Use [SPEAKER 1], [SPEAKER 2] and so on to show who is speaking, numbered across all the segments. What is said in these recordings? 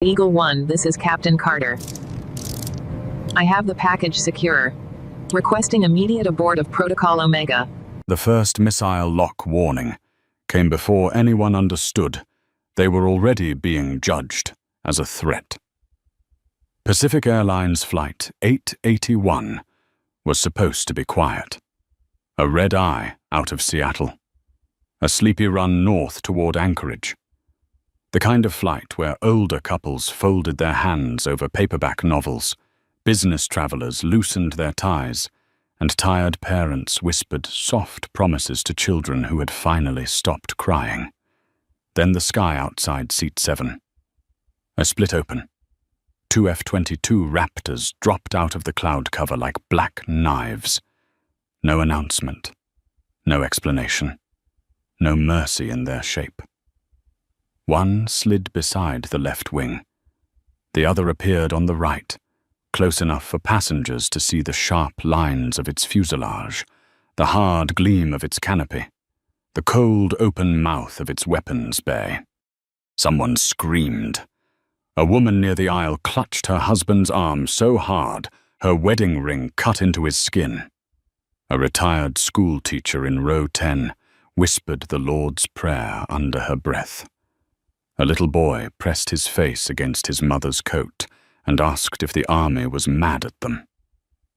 [SPEAKER 1] Eagle 1, this is Captain Carter. I have the package secure. Requesting immediate abort of Protocol Omega.
[SPEAKER 2] The first missile lock warning came before anyone understood they were already being judged as a threat. Pacific Airlines Flight 881 was supposed to be quiet. A red eye out of Seattle. A sleepy run north toward Anchorage. The kind of flight where older couples folded their hands over paperback novels, business travelers loosened their ties, and tired parents whispered soft promises to children who had finally stopped crying. Then the sky outside Seat 7. A split open. 2 F-22 Raptors dropped out of the cloud cover like black knives. No announcement. No explanation. No mercy in their shape. One slid beside the left wing. The other appeared on the right, close enough for passengers to see the sharp lines of its fuselage, the hard gleam of its canopy, the cold open mouth of its weapons bay. Someone screamed. A woman near the aisle clutched her husband's arm so hard her wedding ring cut into his skin. A retired school teacher in row 10 whispered the Lord's Prayer under her breath. A little boy pressed his face against his mother's coat and asked if the army was mad at them.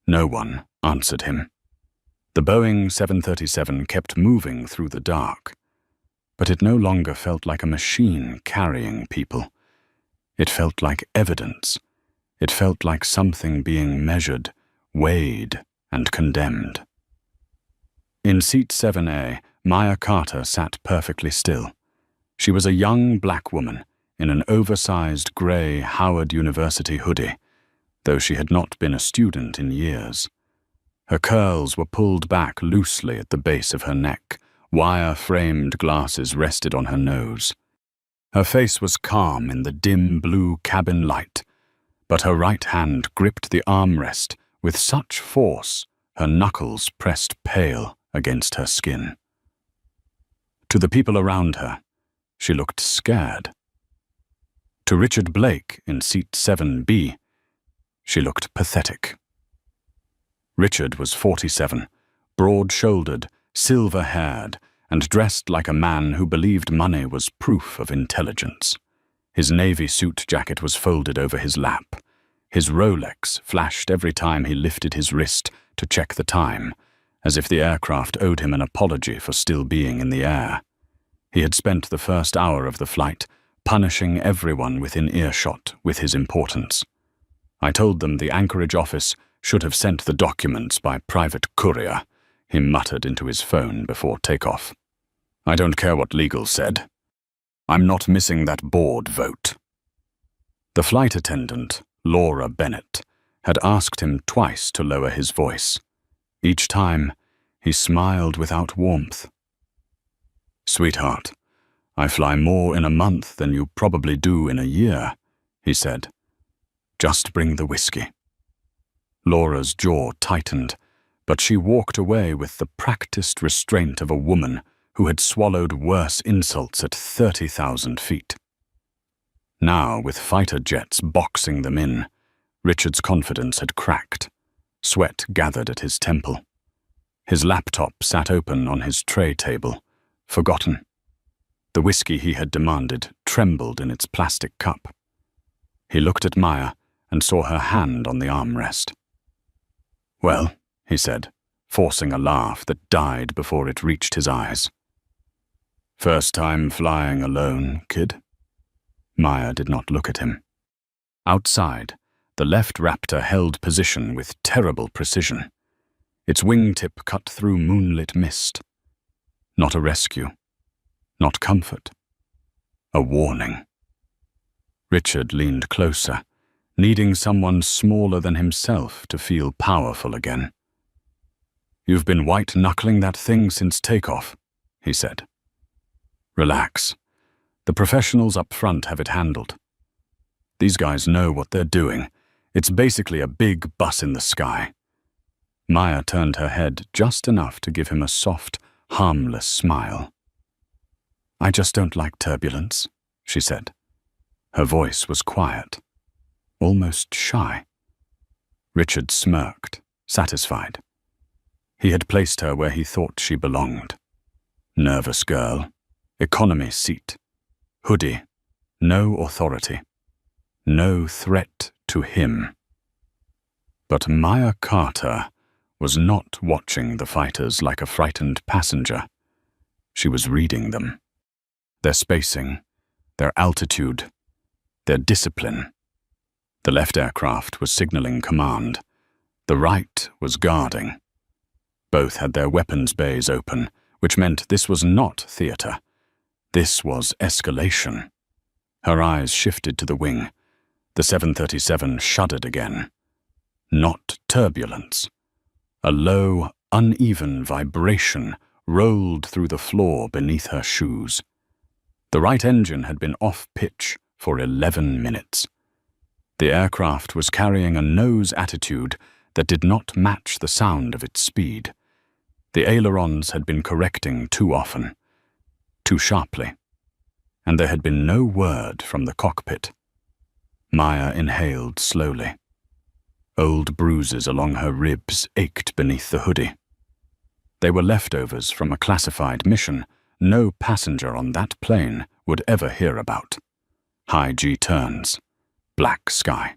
[SPEAKER 2] No one answered him. The Boeing 737 kept moving through the dark, but it no longer felt like a machine carrying people. It felt like evidence. It felt like something being measured, weighed, and condemned. In Seat 7A, Maya Carter sat perfectly still. She was a young black woman in an oversized gray Howard University hoodie, though she had not been a student in years. Her curls were pulled back loosely at the base of her neck, wire-framed glasses rested on her nose. Her face was calm in the dim blue cabin light, but her right hand gripped the armrest with such force her knuckles pressed pale against her skin. To the people around her, she looked scared. To Richard Blake in Seat 7B, she looked pathetic. Richard was 47, broad-shouldered, silver-haired, and dressed like a man who believed money was proof of intelligence. His navy suit jacket was folded over his lap. His Rolex flashed every time he lifted his wrist to check the time, as if the aircraft owed him an apology for still being in the air. He had spent the first hour of the flight punishing everyone within earshot with his importance. I told them the Anchorage office should have sent the documents by private courier, he muttered into his phone before takeoff. I don't care what legal said. I'm not missing that board vote. The flight attendant, Laura Bennett, had asked him twice to lower his voice. Each time, he smiled without warmth. Sweetheart, I fly more in a month than you probably do in a year, he said. Just bring the whiskey. Laura's jaw tightened, but she walked away with the practiced restraint of a woman who had swallowed worse insults at 30,000 feet. Now, with fighter jets boxing them in, Richard's confidence had cracked. Sweat gathered at his temple. His laptop sat open on his tray table, forgotten. The whiskey he had demanded trembled in its plastic cup. He looked at Maya and saw her hand on the armrest. Well, he said, forcing a laugh that died before it reached his eyes. First time flying alone, kid? Maya did not look at him. Outside, the left Raptor held position with terrible precision. Its wingtip cut through moonlit mist. Not a rescue. Not comfort. A warning. Richard leaned closer, needing someone smaller than himself to feel powerful again. You've been white-knuckling that thing since takeoff, he said. Relax. The professionals up front have it handled. These guys know what they're doing. It's basically a big bus in the sky. Maya turned her head just enough to give him a soft, harmless smile. I just don't like turbulence, she said. Her voice was quiet, almost shy. Richard smirked, satisfied. He had placed her where he thought she belonged. Nervous girl, economy seat, hoodie, no authority, no threat to him. But Maya Carter was not watching the fighters like a frightened passenger. She was reading them. Their spacing, their altitude, their discipline. The left aircraft was signaling command. The right was guarding. Both had their weapons bays open, which meant this was not theater. This was escalation. Her eyes shifted to the wing. The 737 shuddered again. Not turbulence. A low, uneven vibration rolled through the floor beneath her shoes. The right engine had been off pitch for 11 minutes. The aircraft was carrying a nose attitude that did not match the sound of its speed. The ailerons had been correcting too often, too sharply, and there had been no word from the cockpit. Maya inhaled slowly. Old bruises along her ribs ached beneath the hoodie. They were leftovers from a classified mission no passenger on that plane would ever hear about. High G turns, black sky.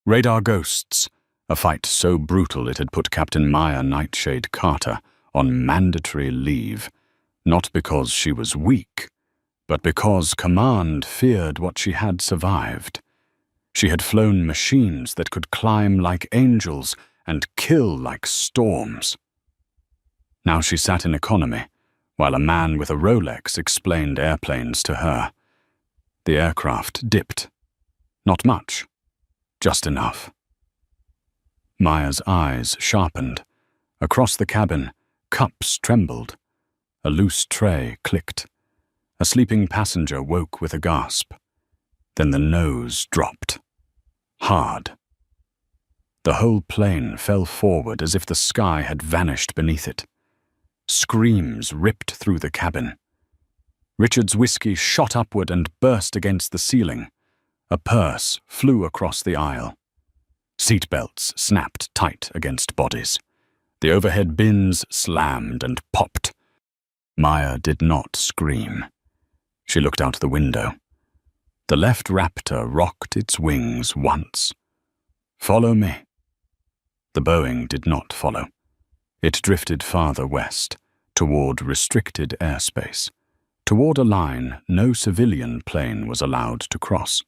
[SPEAKER 2] Radar ghosts, a fight so brutal it had put Captain Maya Nightshade Carter on mandatory leave, not because she was weak, but because command feared what she had survived. She had flown machines that could climb like angels and kill like storms. Now she sat in economy, while a man with a Rolex explained airplanes to her. The aircraft dipped. Not much, just enough. Maya's eyes sharpened. Across the cabin, cups trembled. A loose tray clicked. A sleeping passenger woke with a gasp. Then the nose dropped. Hard. The whole plane fell forward as if the sky had vanished beneath it. Screams ripped through the cabin. Richard's whiskey shot upward and burst against the ceiling. A purse flew across the aisle. Seatbelts snapped tight against bodies. The overhead bins slammed and popped. Maya did not scream. She looked out the window. The left Raptor rocked its wings once. "Follow me." The Boeing did not follow. It drifted farther west, toward restricted airspace, toward a line no civilian plane was allowed to cross.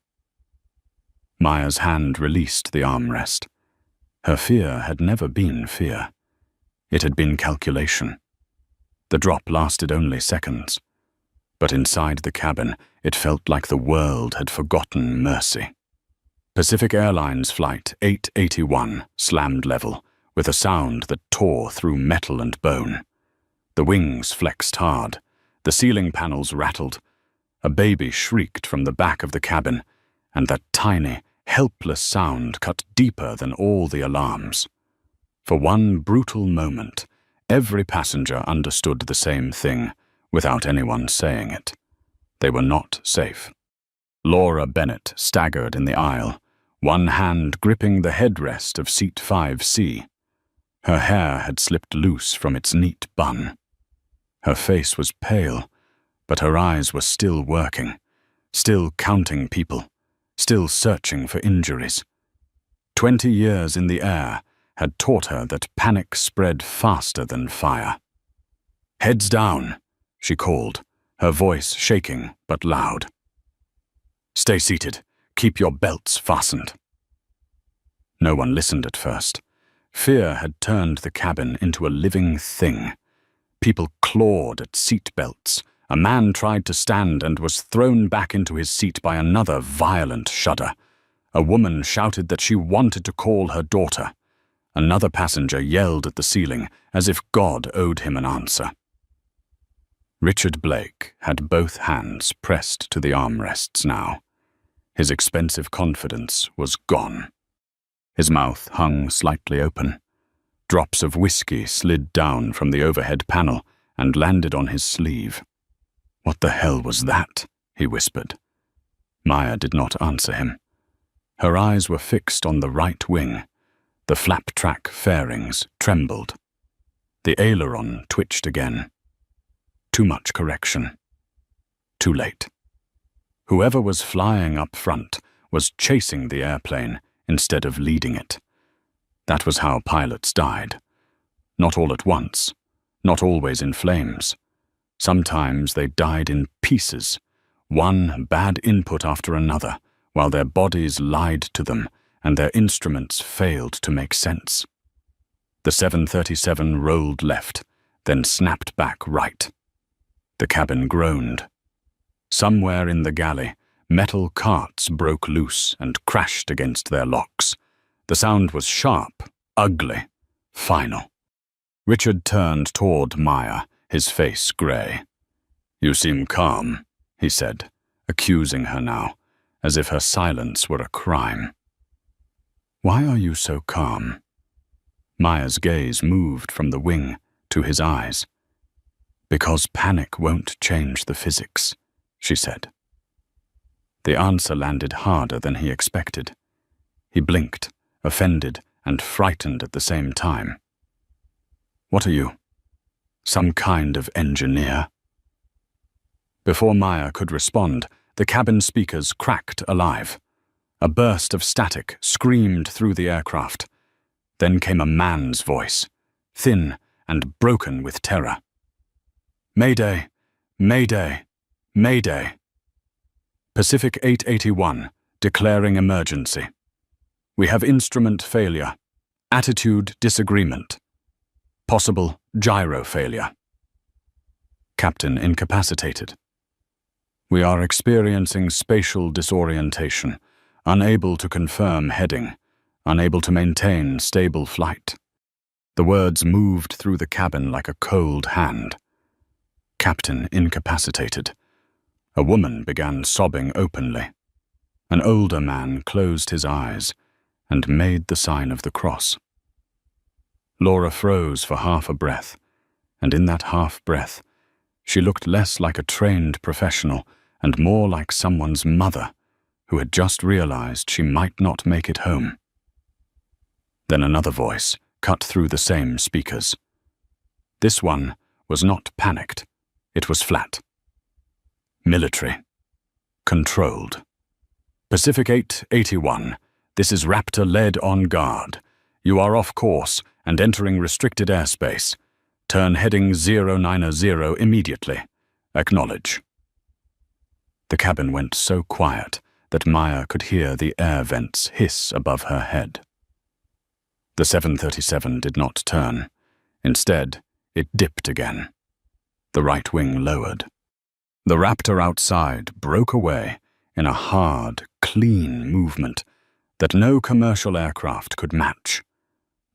[SPEAKER 2] Maya's hand released the armrest. Her fear had never been fear. It had been calculation. The drop lasted only seconds, but inside the cabin it felt like the world had forgotten mercy. Pacific Airlines Flight 881 slammed level, with a sound that tore through metal and bone. The wings flexed hard. The ceiling panels rattled. A baby shrieked from the back of the cabin, and that tiny, helpless sound cut deeper than all the alarms. For one brutal moment, every passenger understood the same thing, without anyone saying it. They were not safe. Laura Bennett staggered in the aisle, one hand gripping the headrest of seat 5C. Her hair had slipped loose from its neat bun. Her face was pale, but her eyes were still working, still counting people, still searching for injuries. 20 years in the air had taught her that panic spread faster than fire. "Heads down," she called, her voice shaking but loud. "Stay seated. Keep your belts fastened." No one listened at first. Fear had turned the cabin into a living thing. People clawed at seat belts. A man tried to stand and was thrown back into his seat by another violent shudder. A woman shouted that she wanted to call her daughter. Another passenger yelled at the ceiling as if God owed him an answer. Richard Blake had both hands pressed to the armrests now. His expensive confidence was gone. His mouth hung slightly open. Drops of whiskey slid down from the overhead panel and landed on his sleeve. "What the hell was that?" he whispered. Maya did not answer him. Her eyes were fixed on the right wing. The flap-track fairings trembled. The aileron twitched again. Too much correction. Too late. Whoever was flying up front was chasing the airplane instead of leading it. That was how pilots died. Not all at once, not always in flames. Sometimes they died in pieces, one bad input after another, while their bodies lied to them and their instruments failed to make sense. The 737 rolled left, then snapped back right. The cabin groaned. Somewhere in the galley, metal carts broke loose and crashed against their locks. The sound was sharp, ugly, final. Richard turned toward Maya, his face grey. "You seem calm," he said, accusing her now, as if her silence were a crime. "Why are you so calm?" Maya's gaze moved from the wing to his eyes. "Because panic won't change the physics," she said. The answer landed harder than he expected. He blinked, offended and frightened at the same time. "What are you? Some kind of engineer?" Before Maya could respond, the cabin speakers cracked alive. A burst of static screamed through the aircraft. Then came a man's voice, thin and broken with terror. "Mayday! Mayday! Mayday! Pacific 881, declaring emergency. We have instrument failure, attitude disagreement, possible gyro failure. Captain incapacitated. We are experiencing spatial disorientation, unable to confirm heading, unable to maintain stable flight." The words moved through the cabin like a cold hand. Captain incapacitated. A woman began sobbing openly. An older man closed his eyes and made the sign of the cross. Laura froze for half a breath, and in that half breath, she looked less like a trained professional and more like someone's mother who had just realized she might not make it home. Then another voice cut through the same speakers. This one was not panicked. It was flat. Military. Controlled. Pacific 881, this is Raptor lead on guard. You are off course and entering restricted airspace. Turn heading 090 immediately. Acknowledge. The cabin went so quiet that Maya could hear the air vents hiss above her head. The 737 did not turn. Instead, it dipped again. The right wing lowered. The Raptor outside broke away in a hard, clean movement that no commercial aircraft could match.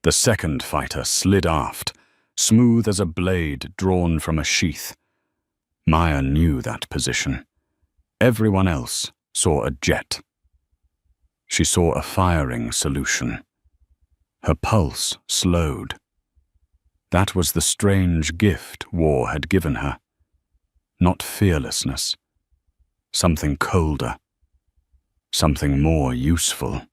[SPEAKER 2] The second fighter slid aft, smooth as a blade drawn from a sheath. Maya knew that position. Everyone else saw a jet. She saw a firing solution. Her pulse slowed. That was the strange gift war had given her. Not fearlessness. Something colder. Something more useful.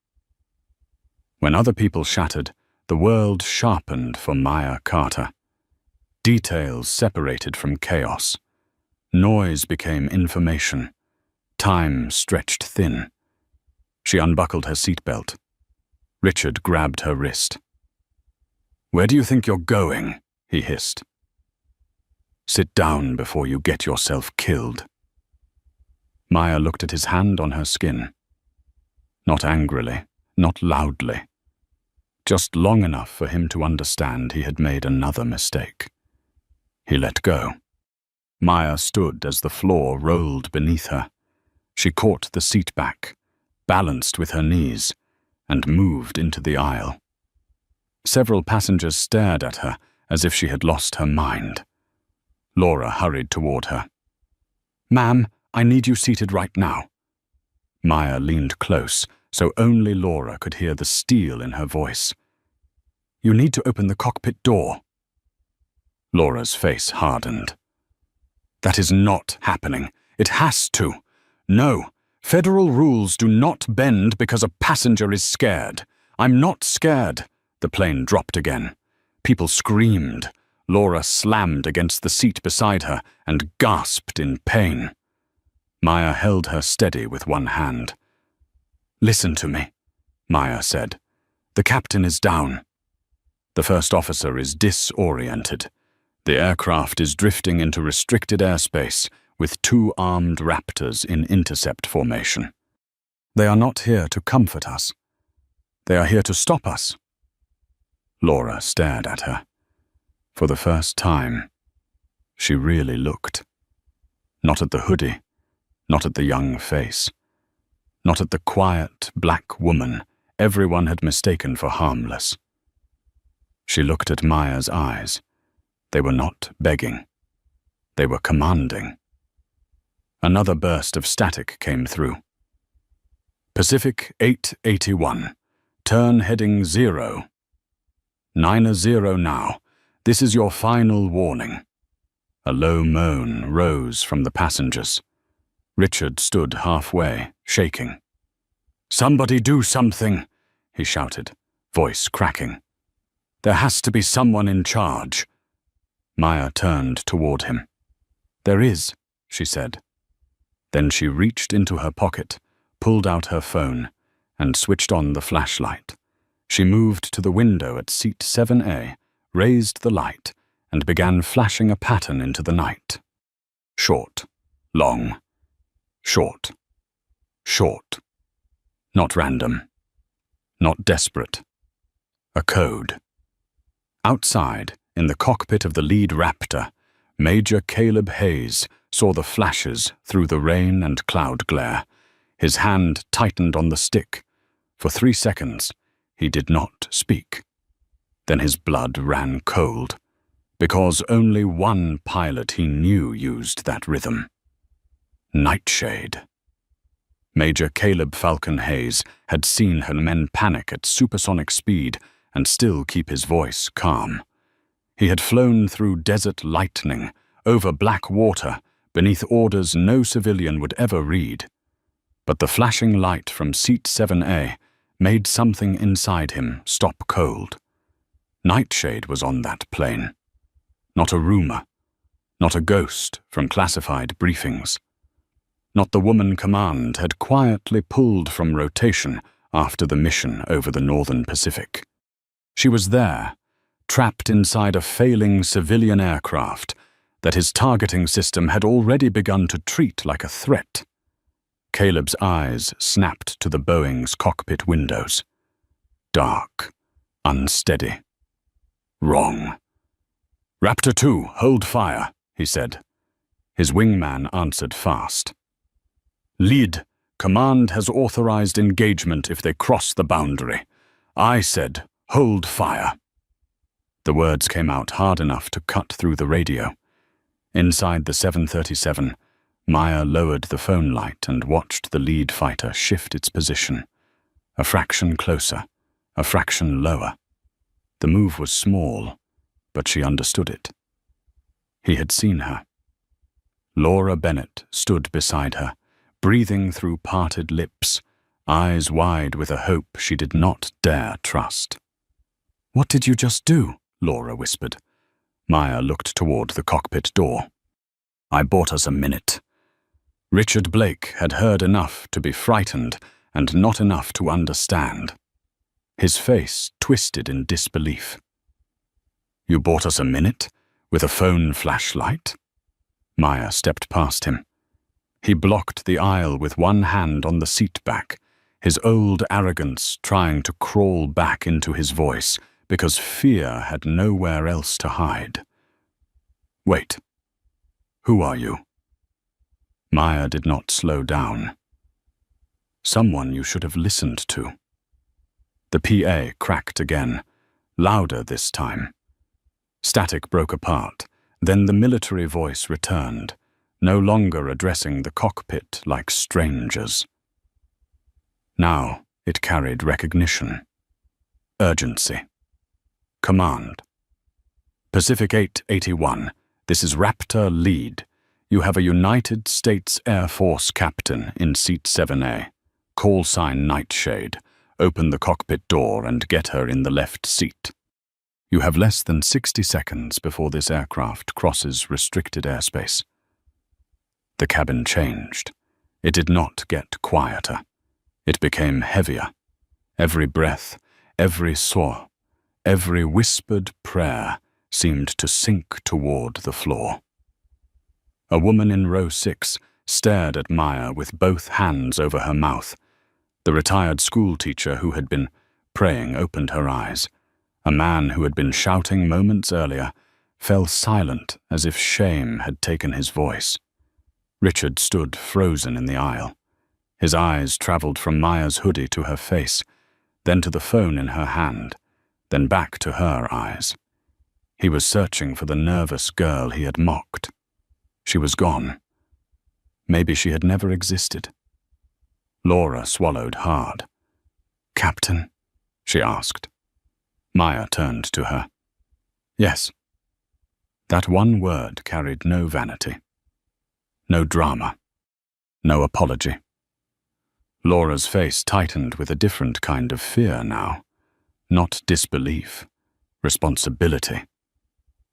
[SPEAKER 2] When other people shattered, the world sharpened for Maya Carter. Details separated from chaos. Noise became information. Time stretched thin. She unbuckled her seatbelt. Richard grabbed her wrist. "Where do you think you're going?" he hissed. "Sit down before you get yourself killed." Maya looked at his hand on her skin. Not angrily, not loudly. Just long enough for him to understand he had made another mistake. He let go. Maya stood as the floor rolled beneath her. She caught the seat back, balanced with her knees, and moved into the aisle. Several passengers stared at her as if she had lost her mind. Laura hurried toward her. "Ma'am, I need you seated right now." Maya leaned close, so only Laura could hear the steel in her voice. "You need to open the cockpit door." Laura's face hardened. "That is not happening. It has to. No, Federal rules do not bend because a passenger is scared. I'm not scared. The plane dropped again. People screamed. Laura slammed against the seat beside her and gasped in pain. Maya held her steady with one hand. "Listen to me," Maya said. "The captain is down. The first officer is disoriented. The aircraft is drifting into restricted airspace with 2 armed Raptors in intercept formation. They are not here to comfort us. They are here to stop us." Laura stared at her. For the first time, she really looked. Not at the hoodie, not at the young face, not at the quiet black woman everyone had mistaken for harmless. She looked at Maya's eyes. They were not begging. They were commanding. Another burst of static came through. "Pacific 881. Turn heading 0. 9-0 now. This is your final warning." A low moan rose from the passengers. Richard stood halfway, shaking. "Somebody do something," he shouted, voice cracking. "There has to be someone in charge." Maya turned toward him. "There is," she said. Then she reached into her pocket, pulled out her phone, and switched on the flashlight. She moved to the window at seat 7A, raised the light, and began flashing a pattern into the night. Short, long, short, short. Not random. Not desperate. A code. Outside, in the cockpit of the lead Raptor, Major Caleb Hayes saw the flashes through the rain and cloud glare. His hand tightened on the stick. For 3 seconds, he did not speak. Then his blood ran cold, because only one pilot he knew used that rhythm. Nightshade. Major Caleb Falcon Hayes had seen her men panic at supersonic speed and still keep his voice calm. He had flown through desert lightning, over black water, beneath orders no civilian would ever read. But the flashing light from seat 7A made something inside him stop cold. Nightshade was on that plane. Not a rumor. Not a ghost from classified briefings. Not the woman command had quietly pulled from rotation after the mission over the northern Pacific. She was there, trapped inside a failing civilian aircraft that his targeting system had already begun to treat like a threat. Caleb's eyes snapped to the Boeing's cockpit windows. Dark, unsteady. Wrong. "Raptor 2, hold fire," he said. His wingman answered fast. "Lead, command has authorized engagement if they cross the boundary. I said, hold fire." The words came out hard enough to cut through the radio. Inside the 737, Maya lowered the phone light and watched the lead fighter shift its position. A fraction closer, a fraction lower. The move was small, but she understood it. He had seen her. Laura Bennett stood beside her, breathing through parted lips, eyes wide with a hope she did not dare trust. "What did you just do?" Laura whispered. Maya looked toward the cockpit door. "I bought us a minute." Richard Blake had heard enough to be frightened and not enough to understand. His face twisted in disbelief. "You bought us a minute? With a phone flashlight?" Maya stepped past him. He blocked the aisle with one hand on the seat back, his old arrogance trying to crawl back into his voice because fear had nowhere else to hide. "Wait. Who are you?" Maya did not slow down. "Someone you should have listened to." The PA cracked again, louder this time. Static broke apart, then the military voice returned, no longer addressing the cockpit like strangers. Now it carried recognition, urgency, command. "Pacific 881, this is Raptor Lead. You have a United States Air Force captain in seat 7A. Call sign Nightshade. Open the cockpit door and get her in the left seat. You have less than 60 seconds before this aircraft crosses restricted airspace. The cabin changed. It did not get quieter. It became heavier. Every breath, every soar, every whispered prayer seemed to sink toward the floor. A woman in row 6 stared at Maya with both hands over her mouth. The retired schoolteacher who had been praying opened her eyes. A man who had been shouting moments earlier fell silent as if shame had taken his voice. Richard stood frozen in the aisle. His eyes traveled from Maya's hoodie to her face, then to the phone in her hand, then back to her eyes. He was searching for the nervous girl he had mocked. She was gone. Maybe she had never existed. Laura swallowed hard. "Captain?" she asked. Maya turned to her. "Yes." That one word carried no vanity, no drama, no apology. Laura's face tightened with a different kind of fear now. Not disbelief, responsibility.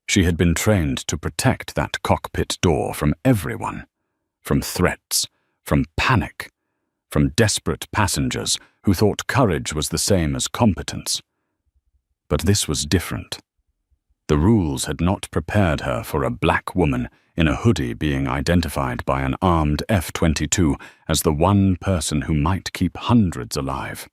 [SPEAKER 2] She had been trained to protect that cockpit door from everyone, from threats, from panic, from desperate passengers who thought courage was the same as competence. But this was different. The rules had not prepared her for a black woman in a hoodie being identified by an armed F-22 as the one person who might keep hundreds alive.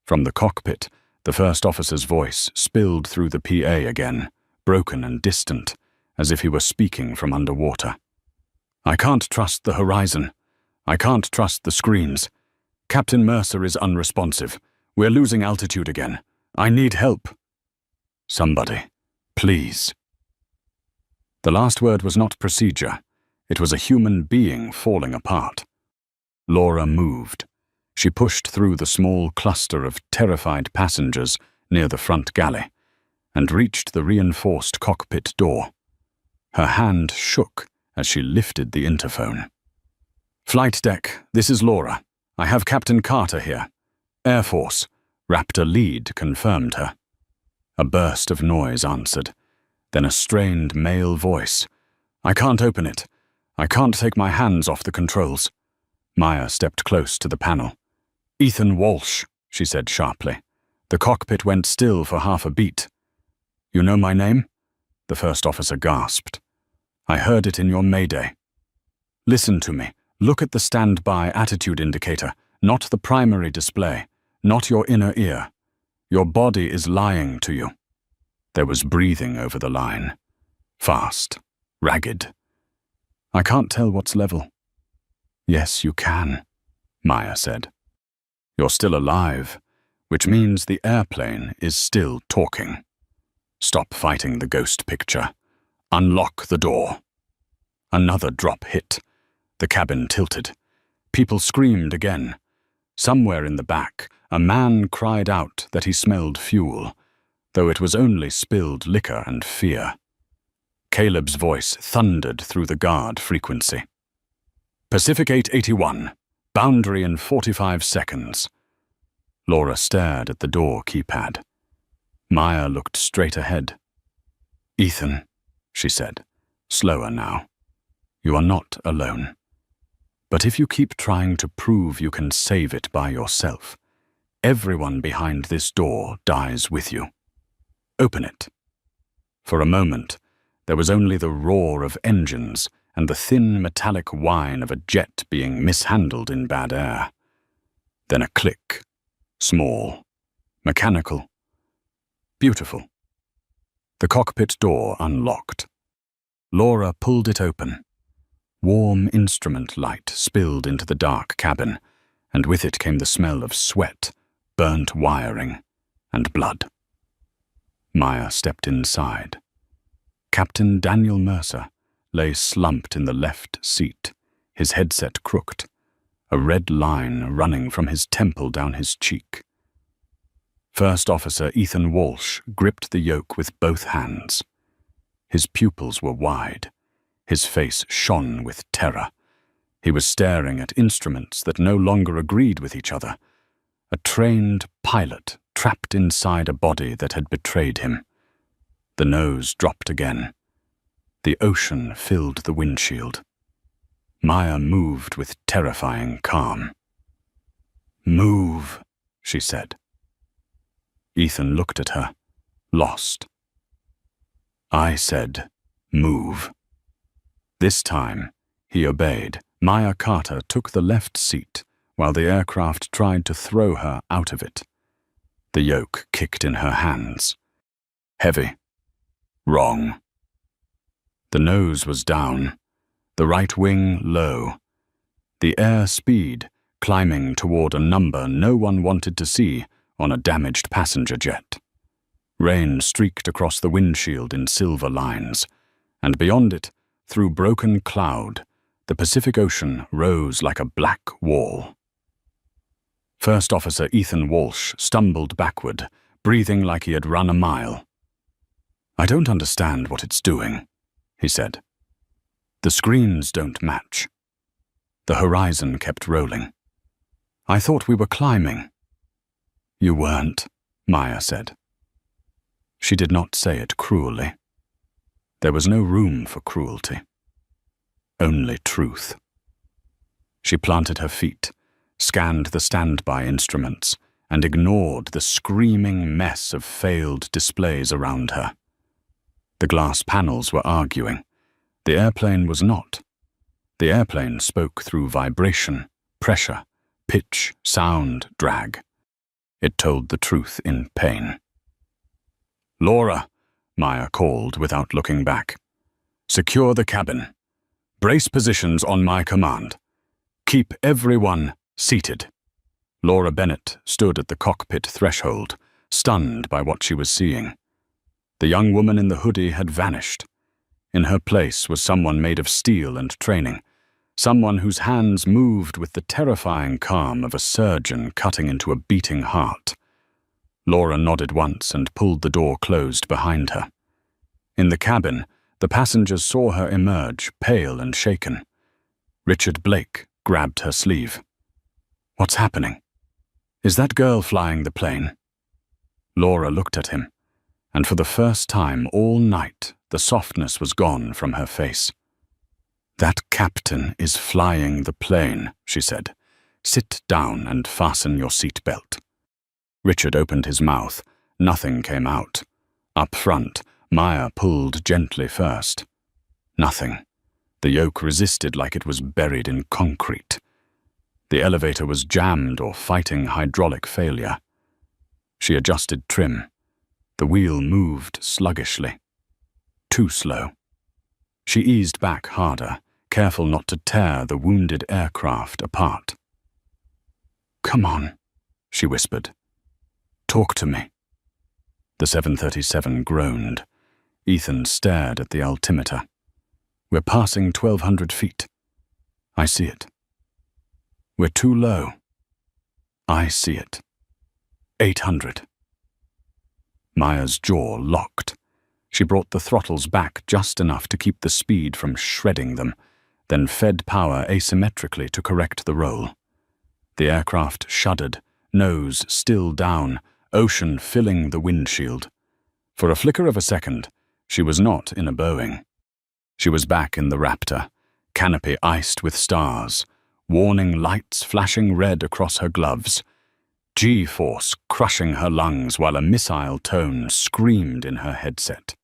[SPEAKER 2] From the cockpit, the first officer's voice spilled through the PA again, broken and distant, as if he were speaking from underwater. "I can't trust the horizon. I can't trust the screens. Captain Mercer is unresponsive. We're losing altitude again. I need help. Somebody, please." The last word was not procedure. It was a human being falling apart. Laura moved. She pushed through the small cluster of terrified passengers near the front galley and reached the reinforced cockpit door. Her hand shook as she lifted the interphone. "Flight deck, this is Laura. I have Captain Carter here. Air Force." Raptor Lead confirmed her. A burst of noise answered, then a strained male voice. "I can't open it. I can't take my hands off the controls." Maya stepped close to the panel. "Ethan Walsh," she said sharply. The cockpit went still for half a beat. "You know my name?" The first officer gasped. "I heard it in your mayday." "Listen to me. Look at the standby attitude indicator, not the primary display, not your inner ear. Your body is lying to you." There was breathing over the line. Fast, ragged. "I can't tell what's level." "Yes, you can," Maya said. "You're still alive, which means the airplane is still talking. Stop fighting the ghost picture. Unlock the door." Another drop hit. The cabin tilted. People screamed again. Somewhere in the back, a man cried out that he smelled fuel, though it was only spilled liquor and fear. Caleb's voice thundered through the guard frequency. "Pacific 881, boundary in 45 seconds. Laura stared at the door keypad. Maya looked straight ahead. "Ethan," she said, slower now, "you are not alone. But if you keep trying to prove you can save it by yourself, everyone behind this door dies with you. Open it." For a moment, there was only the roar of engines and the thin metallic whine of a jet being mishandled in bad air. Then a click, small, mechanical, beautiful. The cockpit door unlocked. Laura pulled it open. Warm instrument light spilled into the dark cabin, and with it came the smell of sweat, burnt wiring, and blood. Maya stepped inside. Captain Daniel Mercer lay slumped in the left seat, his headset crooked, a red line running from his temple down his cheek. First Officer Ethan Walsh gripped the yoke with both hands. His pupils were wide. His face shone with terror. He was staring at instruments that no longer agreed with each other. A trained pilot trapped inside a body that had betrayed him. The nose dropped again. The ocean filled the windshield. Maya moved with terrifying calm. "Move," she said. Ethan looked at her, lost. I said, "Move." This time, he obeyed. Maya Carter took the left seat while the aircraft tried to throw her out of it. The yoke kicked in her hands. Heavy. Wrong. The nose was down, the right wing low. The air speed climbing toward a number no one wanted to see on a damaged passenger jet. Rain streaked across the windshield in silver lines, and beyond it, through broken cloud, the Pacific Ocean rose like a black wall. First Officer Ethan Walsh stumbled backward, breathing like he had run a mile. "I don't understand what it's doing," he said. "The screens don't match." The horizon kept rolling. "I thought we were climbing." "You weren't," Maya said. She did not say it cruelly. There was no room for cruelty. Only truth. She planted her feet, scanned the standby instruments, and ignored the screaming mess of failed displays around her. The glass panels were arguing. The airplane was not. The airplane spoke through vibration, pressure, pitch, sound, drag. It told the truth in pain. "Laura," Maya called without looking back. "Secure the cabin. Brace positions on my command. Keep everyone seated." Laura Bennett stood at the cockpit threshold, stunned by what she was seeing. The young woman in the hoodie had vanished. In her place was someone made of steel and training, someone whose hands moved with the terrifying calm of a surgeon cutting into a beating heart. Laura nodded once and pulled the door closed behind her. In the cabin, the passengers saw her emerge, pale and shaken. Richard Blake grabbed her sleeve. "What's happening? Is that girl flying the plane?" Laura looked at him, and for the first time all night, the softness was gone from her face. "That captain is flying the plane," she said. "Sit down and fasten your seatbelt." Richard opened his mouth. Nothing came out. Up front, Maya pulled gently first. Nothing. The yoke resisted like it was buried in concrete. The elevator was jammed or fighting hydraulic failure. She adjusted trim. The wheel moved sluggishly. Too slow. She eased back harder, careful not to tear the wounded aircraft apart. "Come on," she whispered. "Talk to me." The 737 groaned. Ethan stared at the altimeter. "We're passing 1,200 feet. I see it." "We're too low." "I see it. 800. Maya's jaw locked. She brought the throttles back just enough to keep the speed from shredding them, then fed power asymmetrically to correct the roll. The aircraft shuddered, nose still down, ocean filling the windshield. For a flicker of a second, she was not in a Boeing. She was back in the Raptor, canopy iced with stars, warning lights flashing red across her gloves, G-force crushing her lungs while a missile tone screamed in her headset.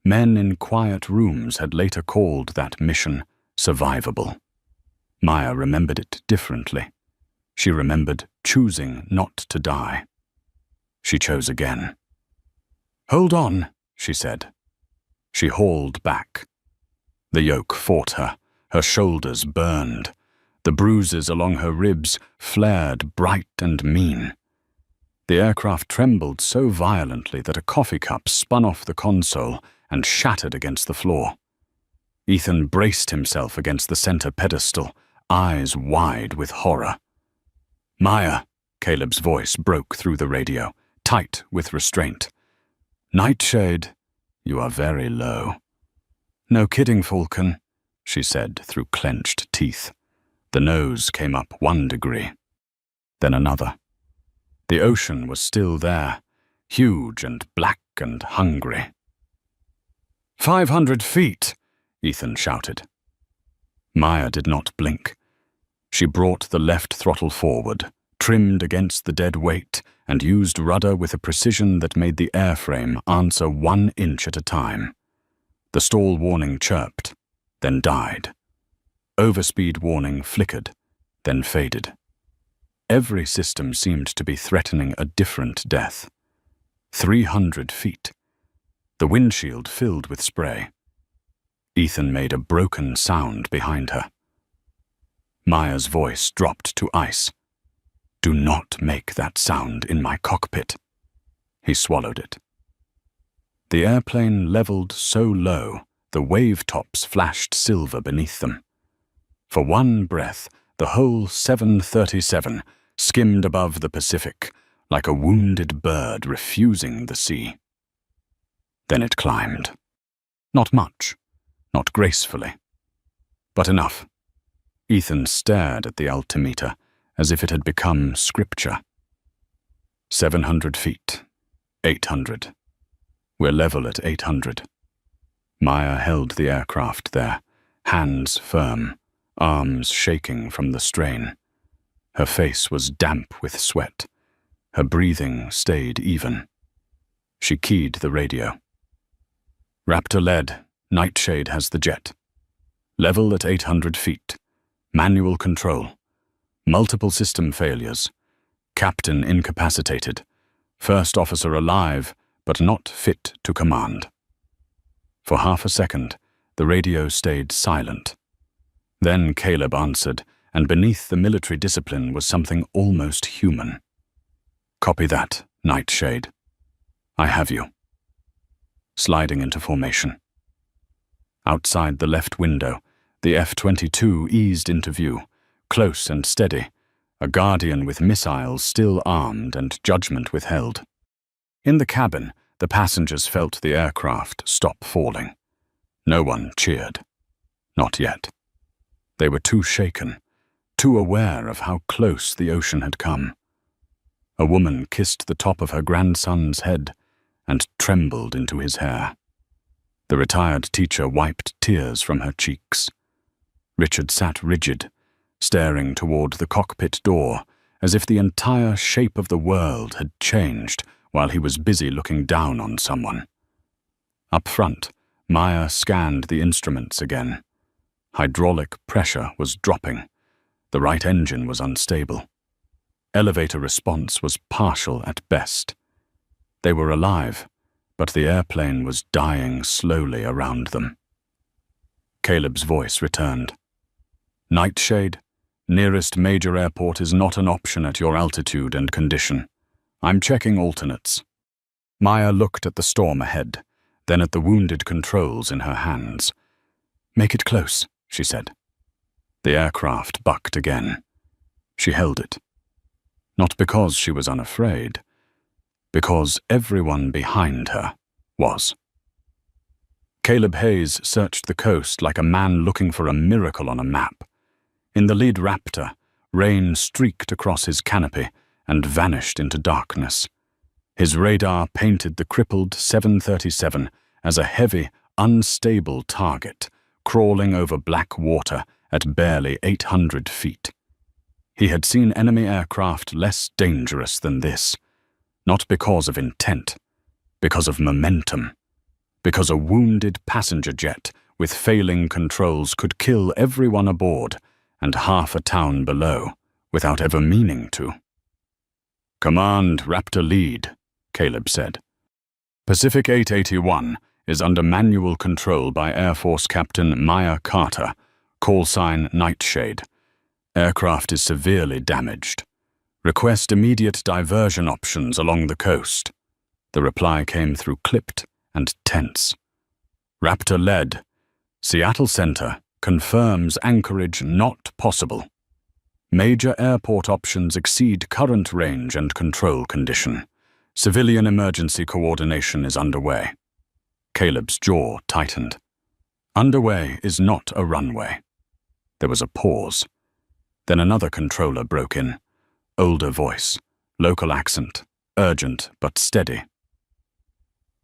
[SPEAKER 2] Men in quiet rooms had later called that mission survivable. Maya remembered it differently. She remembered choosing not to die. She chose again. "Hold on," she said. She hauled back. The yoke fought her. Her shoulders burned. The bruises along her ribs flared bright and mean. The aircraft trembled so violently that a coffee cup spun off the console and shattered against the floor. Ethan braced himself against the center pedestal, eyes wide with horror. "Maya," Caleb's voice broke through the radio, tight with restraint. "Nightshade, you are very low." "No kidding, Falcon," she said through clenched teeth. The nose came up 1 degree, then another. The ocean was still there, huge and black and hungry. 500 feet, Ethan shouted. Maya did not blink. She brought the left throttle forward, trimmed against the dead weight, and used rudder with a precision that made the airframe answer 1 inch at a time. The stall warning chirped, then died. Overspeed warning flickered, then faded. Every system seemed to be threatening a different death. 300 feet. The windshield filled with spray. Ethan made a broken sound behind her. Maya's voice dropped to ice. "Do not make that sound in my cockpit." He swallowed it. The airplane leveled so low, the wave tops flashed silver beneath them. For 1 breath, the whole 737 skimmed above the Pacific, like a wounded bird refusing the sea. Then it climbed. Not much, not gracefully, but enough. Ethan stared at the altimeter as if it had become scripture. 700 feet, 800. We're level at 800. Maya held the aircraft there, hands firm, arms shaking from the strain. Her face was damp with sweat. Her breathing stayed even. She keyed the radio. "Raptor lead, Nightshade has the jet. Level at 800 feet. Manual control. Multiple system failures. Captain incapacitated. First officer alive, but not fit to command." For half a second, the radio stayed silent. Then Caleb answered, and beneath the military discipline was something almost human. "Copy that, Nightshade. I have you." Sliding into formation. Outside the left window, the F-22 eased into view, close and steady, a Guardian with missiles still armed and judgment withheld. In the cabin, the passengers felt the aircraft stop falling. No one cheered. Not yet. They were too shaken, too aware of how close the ocean had come. A woman kissed the top of her grandson's head and trembled into his hair. The retired teacher wiped tears from her cheeks. Richard sat rigid, staring toward the cockpit door, as if the entire shape of the world had changed while he was busy looking down on someone. Up front, Maya scanned the instruments again. Hydraulic pressure was dropping. The right engine was unstable. Elevator response was partial at best. They were alive, but the airplane was dying slowly around them. Caleb's voice returned. "Nightshade, nearest major airport is not an option at your altitude and condition. I'm checking alternates." Maya looked at the storm ahead, then at the wounded controls in her hands. "Make it close," she said. The aircraft bucked again. She held it. Not because she was unafraid, because everyone behind her was. Caleb Hayes searched the coast like a man looking for a miracle on a map. In the lead Raptor, rain streaked across his canopy and vanished into darkness. His radar painted the crippled 737 as a heavy, unstable target, crawling over black water at barely 800 feet. He had seen enemy aircraft less dangerous than this, not because of intent, because of momentum, because a wounded passenger jet with failing controls could kill everyone aboard and half a town below without ever meaning to. "Command, Raptor lead," Caleb said. "Pacific 881 is under manual control by Air Force Captain Maya Carter, call sign Nightshade. Aircraft is severely damaged. Request immediate diversion options along the coast." The reply came through clipped and tense. "Raptor led. Seattle Center confirms anchorage not possible. Major airport options exceed current range and control condition. Civilian emergency coordination is underway." Caleb's jaw tightened. Underway is not a runway. There was a pause. Then another controller broke in. Older voice, local accent, urgent but steady.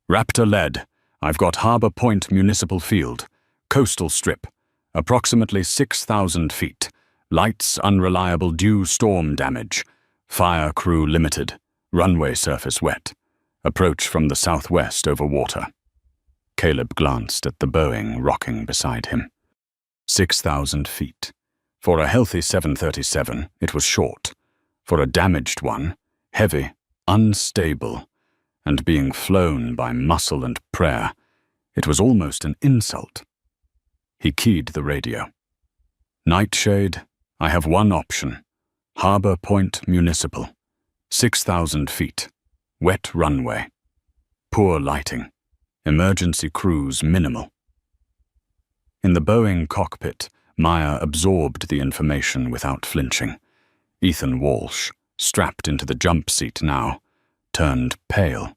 [SPEAKER 2] Raptor lead. I've got Harbor Point Municipal Field, coastal strip, approximately 6,000 feet. Lights unreliable due storm damage. Fire crew limited. Runway surface wet. Approach from the southwest over water. Caleb glanced at the Boeing rocking beside him. 6,000 feet. For a healthy 737, it was short. For a damaged one, heavy, unstable, and being flown by muscle and prayer, it was almost an insult. He keyed the radio. Nightshade, I have one option. Harbor Point Municipal. 6,000 feet. Wet runway. Poor lighting. Emergency crews minimal. In the Boeing cockpit, Maya absorbed the information without flinching. Ethan Walsh, strapped into the jump seat now, turned pale.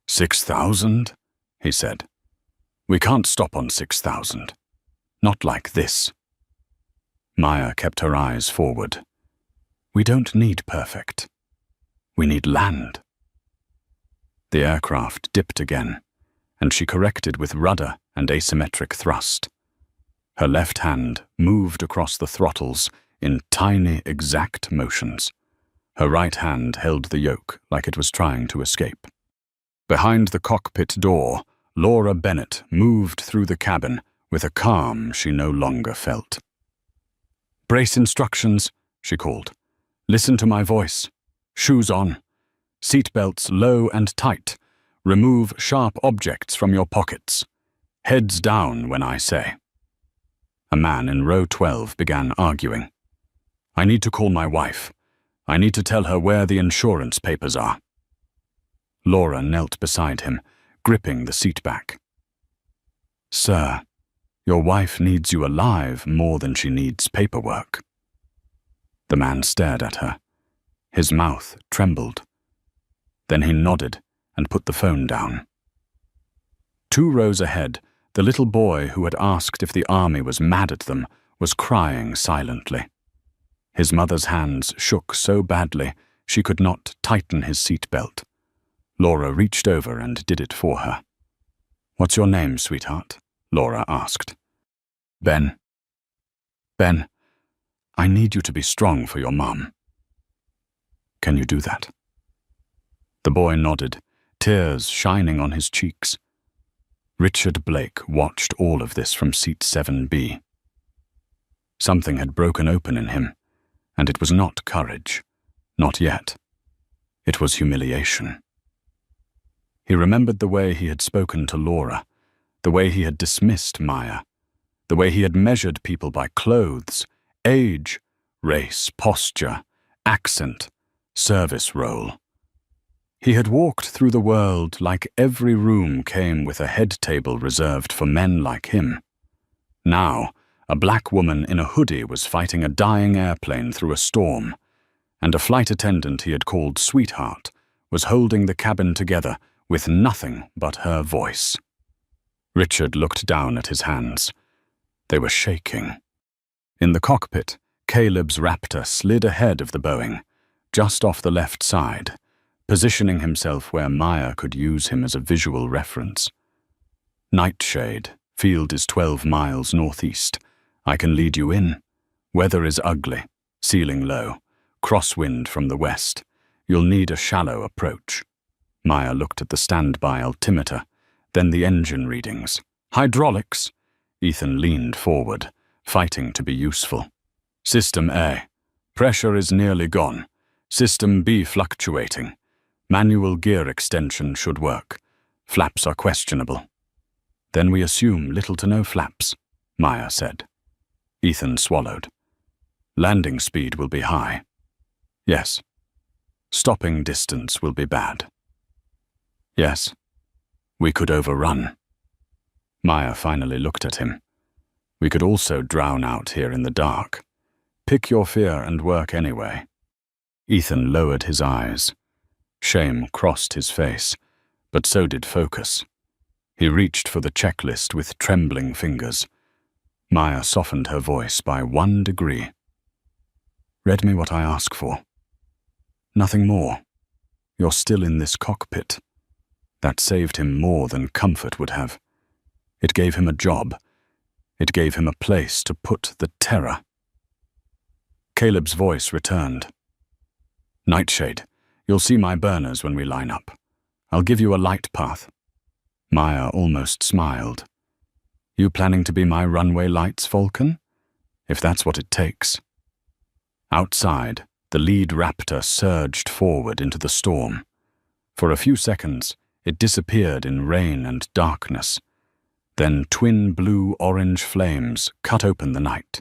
[SPEAKER 2] 6,000? He said. We can't stop on 6,000. Not like this. Maya kept her eyes forward. We don't need perfect. We need land. The aircraft dipped again, and she corrected with rudder and asymmetric thrust. Her left hand moved across the throttles in tiny, exact motions. Her right hand held the yoke like it was trying to escape. Behind the cockpit door, Laura Bennett moved through the cabin with a calm she no longer felt. Brace instructions, she called. Listen to my voice. Shoes on. Seatbelts low and tight. Remove sharp objects from your pockets. Heads down when I say. A man in row 12 began arguing. I need to call my wife. I need to tell her where the insurance papers are. Laura knelt beside him, gripping the seat back. Sir, your wife needs you alive more than she needs paperwork. The man stared at her. His mouth trembled. Then he nodded and put the phone down. 2 rows ahead, the little boy who had asked if the army was mad at them was crying silently. His mother's hands shook so badly she could not tighten his seatbelt. Laura reached over and did it for her. What's your name, sweetheart? Laura asked. Ben. Ben, I need you to be strong for your mom. Can you do that? The boy nodded, tears shining on his cheeks. Richard Blake watched all of this from seat 7B. Something had broken open in him, and it was not courage. Not yet. It was humiliation. He remembered the way he had spoken to Laura, the way he had dismissed Maya, the way he had measured people by clothes, age, race, posture, accent, service role. He had walked through the world like every room came with a head table reserved for men like him. Now, a black woman in a hoodie was fighting a dying airplane through a storm, and a flight attendant he had called sweetheart was holding the cabin together with nothing but her voice. Richard looked down at his hands. They were shaking. In the cockpit, Caleb's Raptor slid ahead of the Boeing, just off the left side, positioning himself where Maya could use him as a visual reference. Nightshade, field is 12 miles northeast. I can lead you in. Weather is ugly, ceiling low, crosswind from the west. You'll need a shallow approach. Maya looked at the standby altimeter, then the engine readings. Hydraulics. Ethan leaned forward, fighting to be useful. System A. Pressure is nearly gone. System B fluctuating. Manual gear extension should work. Flaps are questionable. Then we assume little to no flaps, Maya said. Ethan swallowed. Landing speed will be high. Yes. Stopping distance will be bad. Yes. We could overrun. Maya finally looked at him. We could also drown out here in the dark. Pick your fear and work anyway. Ethan lowered his eyes. Shame crossed his face, but so did focus. He reached for the checklist with trembling fingers. Maya softened her voice by 1 degree. "Read me what I ask for. Nothing more. You're still in this cockpit." That saved him more than comfort would have. It gave him a job. It gave him a place to put the terror. Caleb's voice returned. "Nightshade, you'll see my burners when we line up. I'll give you a light path." Maya almost smiled. "You planning to be my runway lights, Falcon? If that's what it takes." Outside, the lead Raptor surged forward into the storm. For a few seconds, it disappeared in rain and darkness. Then twin blue-orange flames cut open the night.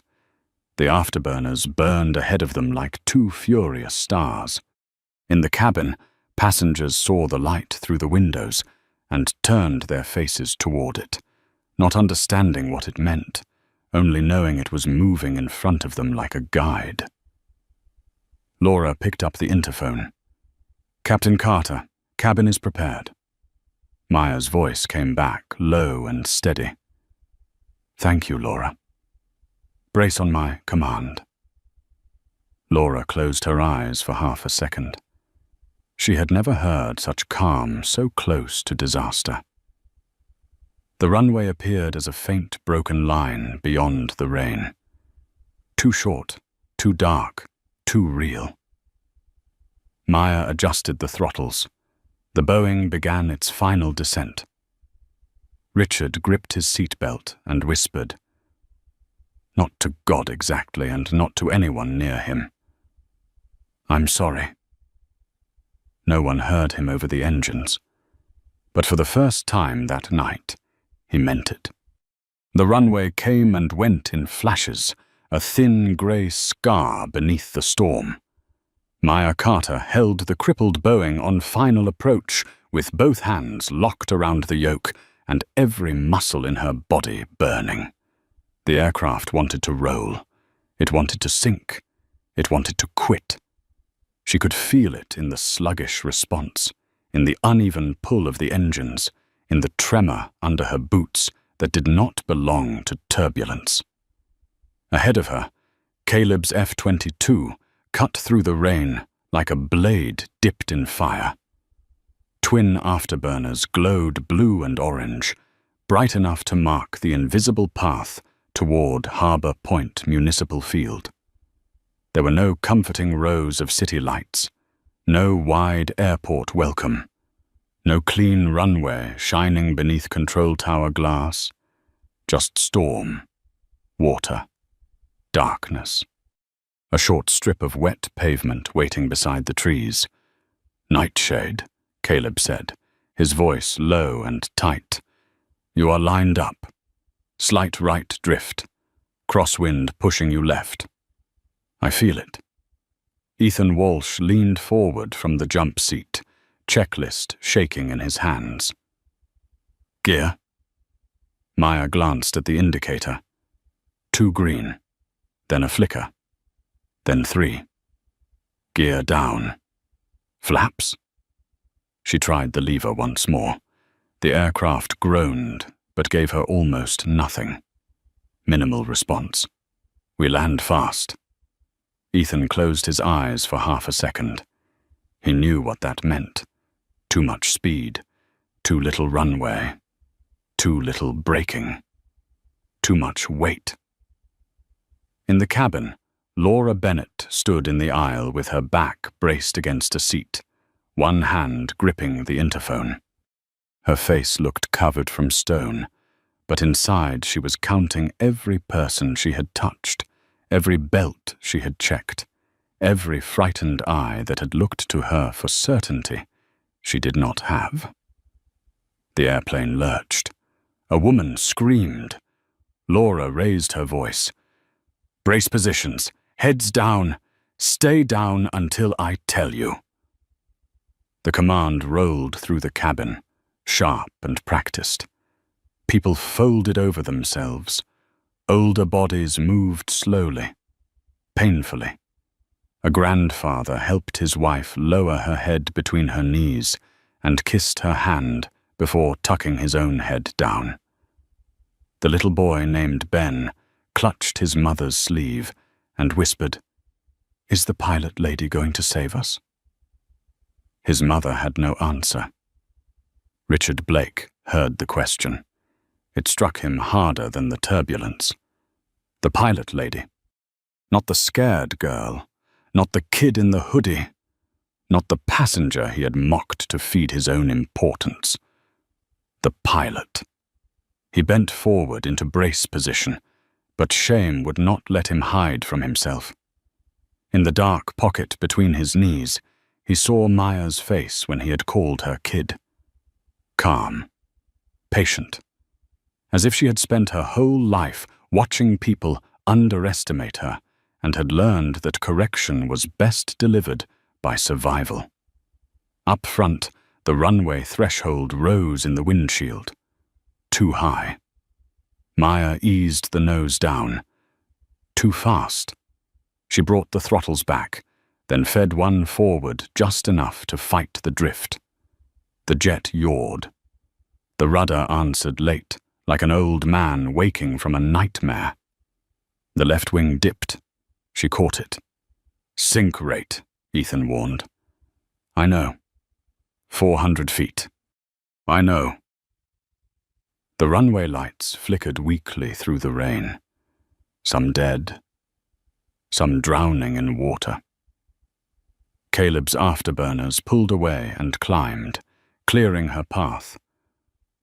[SPEAKER 2] The afterburners burned ahead of them like 2 furious stars. In the cabin, passengers saw the light through the windows and turned their faces toward it, not understanding what it meant, only knowing it was moving in front of them like a guide. Laura picked up the interphone. "Captain Carter, cabin is prepared." Maya's voice came back, low and steady. "Thank you, Laura. Brace on my command." Laura closed her eyes for half a second. She had never heard such calm so close to disaster. The runway appeared as a faint broken line beyond the rain. Too short, too dark, too real. Maya adjusted the throttles. The Boeing began its final descent. Richard gripped his seatbelt and whispered, not to God exactly, and not to anyone near him, "I'm sorry." No one heard him over the engines, but for the first time that night, he meant it. The runway came and went in flashes, a thin grey scar beneath the storm. Maya Carter held the crippled Boeing on final approach with both hands locked around the yoke and every muscle in her body burning. The aircraft wanted to roll. It wanted to sink. It wanted to quit. She could feel it in the sluggish response, in the uneven pull of the engines, in the tremor under her boots that did not belong to turbulence. Ahead of her, Caleb's F-22 cut through the rain like a blade dipped in fire. Twin afterburners glowed blue and orange, bright enough to mark the invisible path toward Harbor Point Municipal Field. There were no comforting rows of city lights, no wide airport welcome, no clean runway shining beneath control tower glass, just storm, water, darkness. A short strip of wet pavement waiting beside the trees. "Nightshade," Caleb said, his voice low and tight. "You are lined up. Slight right drift. Crosswind pushing you left. I feel it." Ethan Walsh leaned forward from the jump seat, checklist shaking in his hands. "Gear?" Maya glanced at the indicator. 2 green, then a flicker. Then 3. Gear down. Flaps? She tried the lever once more. The aircraft groaned, but gave her almost nothing. Minimal response. "We land fast." Ethan closed his eyes for half a second. He knew what that meant. Too much speed, too little runway, too little braking, too much weight. In the cabin, Laura Bennett stood in the aisle with her back braced against a seat, one hand gripping the interphone. Her face looked covered from stone, but inside she was counting every person she had touched, every belt she had checked, every frightened eye that had looked to her for certainty she did not have. The airplane lurched. A woman screamed. Laura raised her voice. "Brace positions. Heads down. Stay down until I tell you." The command rolled through the cabin, sharp and practiced. People folded over themselves. Older bodies moved slowly, painfully. A grandfather helped his wife lower her head between her knees and kissed her hand before tucking his own head down. The little boy named Ben clutched his mother's sleeve and whispered, "Is the pilot lady going to save us?" His mother had no answer. Richard Blake heard the question. It struck him harder than the turbulence. The pilot lady. Not the scared girl. Not the kid in the hoodie. Not the passenger he had mocked to feed his own importance. The pilot. He bent forward into brace position, but shame would not let him hide from himself. In the dark pocket between his knees, he saw Maya's face when he had called her kid. Calm. Patient. As if she had spent her whole life watching people underestimate her and had learned that correction was best delivered by survival. Up front, the runway threshold rose in the windshield. Too high. Maya eased the nose down. Too fast. She brought the throttles back, then fed one forward just enough to fight the drift. The jet yawed. The rudder answered late, like an old man waking from a nightmare. The left wing dipped. She caught it. "Sink rate," Ethan warned. "I know. 400 feet. I know." The runway lights flickered weakly through the rain. Some dead. Some drowning in water. Caleb's afterburners pulled away and climbed, clearing her path.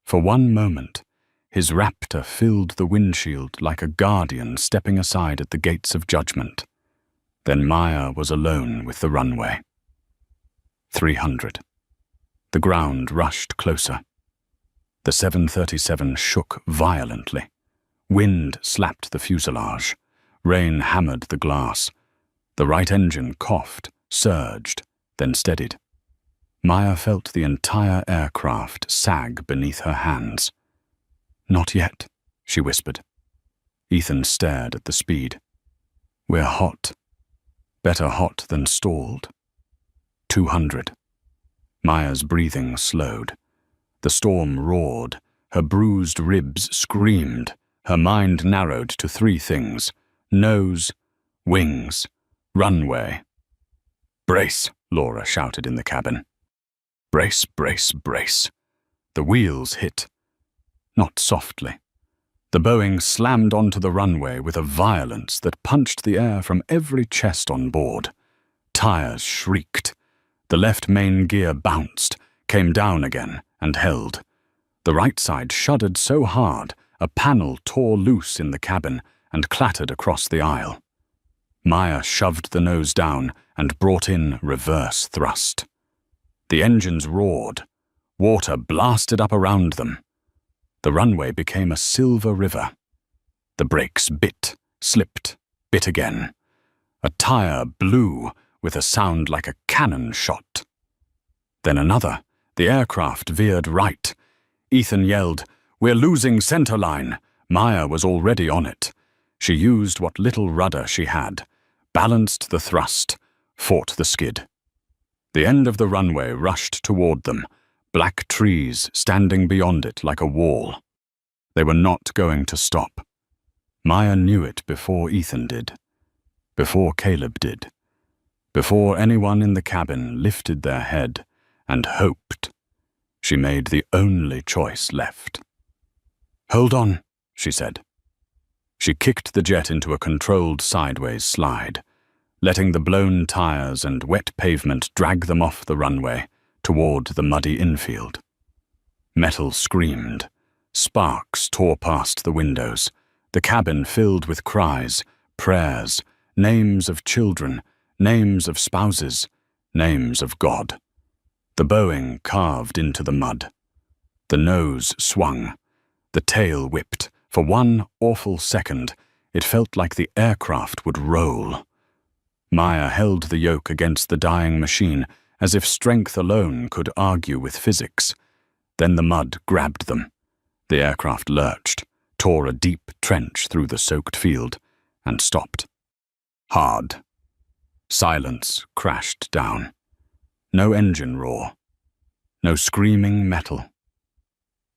[SPEAKER 2] For one moment, his raptor filled the windshield like a guardian stepping aside at the gates of judgment. Then Maya was alone with the runway. 300. The ground rushed closer. The 737 shook violently. Wind slapped the fuselage. Rain hammered the glass. The right engine coughed, surged, then steadied. Maya felt the entire aircraft sag beneath her hands. "Not yet," she whispered. Ethan stared at the speed. "We're hot. Better hot than stalled." 200. Maya's breathing slowed. The storm roared. Her bruised ribs screamed. Her mind narrowed to three things: nose, wings, runway. "Brace," Laura shouted in the cabin. "Brace, brace, brace." The wheels hit. Not softly. The Boeing slammed onto the runway with a violence that punched the air from every chest on board. Tires shrieked. The left main gear bounced, came down again, and held. The right side shuddered so hard, a panel tore loose in the cabin and clattered across the aisle. Maya shoved the nose down and brought in reverse thrust. The engines roared. Water blasted up around them. The runway became a silver river. The brakes bit, slipped, bit again. A tire blew with a sound like a cannon shot. Then another. The aircraft veered right. Ethan yelled, "We're losing center line." Maya was already on it. She used what little rudder she had, balanced the thrust, fought the skid. The end of the runway rushed toward them, black trees standing beyond it like a wall. They were not going to stop. Maya knew it before Ethan did, before Caleb did, before anyone in the cabin lifted their head and hoped. She made the only choice left. "Hold on," she said. She kicked the jet into a controlled sideways slide, letting the blown tires and wet pavement drag them off the runway toward the muddy infield. Metal screamed. Sparks tore past the windows. The cabin filled with cries, prayers, names of children, names of spouses, names of God. The Boeing carved into the mud. The nose swung. The tail whipped. For one awful second, it felt like the aircraft would roll. Maya held the yoke against the dying machine as if strength alone could argue with physics. Then the mud grabbed them. The aircraft lurched, tore a deep trench through the soaked field, and stopped. Hard. Silence crashed down. No engine roar. No screaming metal.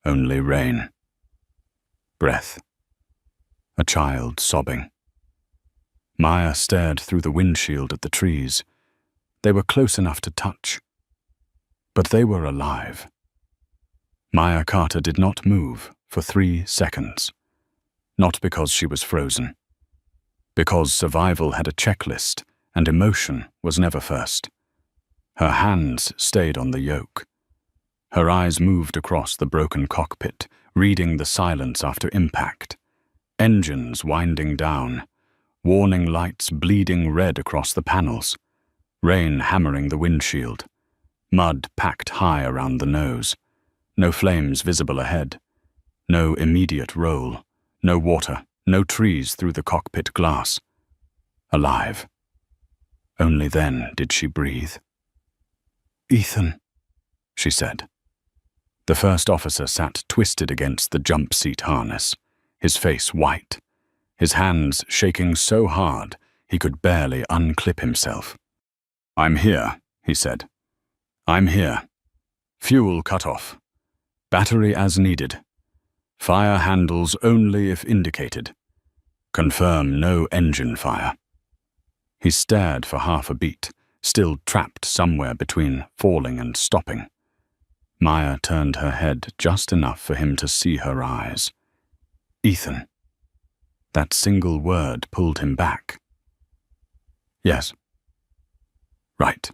[SPEAKER 2] only rain. Breath. A child sobbing. Maya stared through the windshield at the trees. They were close enough to touch. But they were alive. Maya Carter did not move for 3 seconds. Not because she was frozen. Because survival had a checklist and emotion was never first. Her hands stayed on the yoke. Her eyes moved across the broken cockpit, reading the silence after impact. Engines winding down, warning lights bleeding red across the panels, rain hammering the windshield, mud packed high around the nose, no flames visible ahead, no immediate roll, no water, no trees through the cockpit glass. Alive. Only then did she breathe. "Ethan," she said. The first officer sat twisted against the jump seat harness, his face white, his hands shaking so hard he could barely unclip himself. "I'm here," he said. "I'm here. Fuel cut off. Battery as needed. Fire handles only if indicated. Confirm no engine fire." He stared for half a beat, still trapped somewhere between falling and stopping. Maya turned her head just enough for him to see her eyes. "Ethan." That single word pulled him back. "Yes." "Right.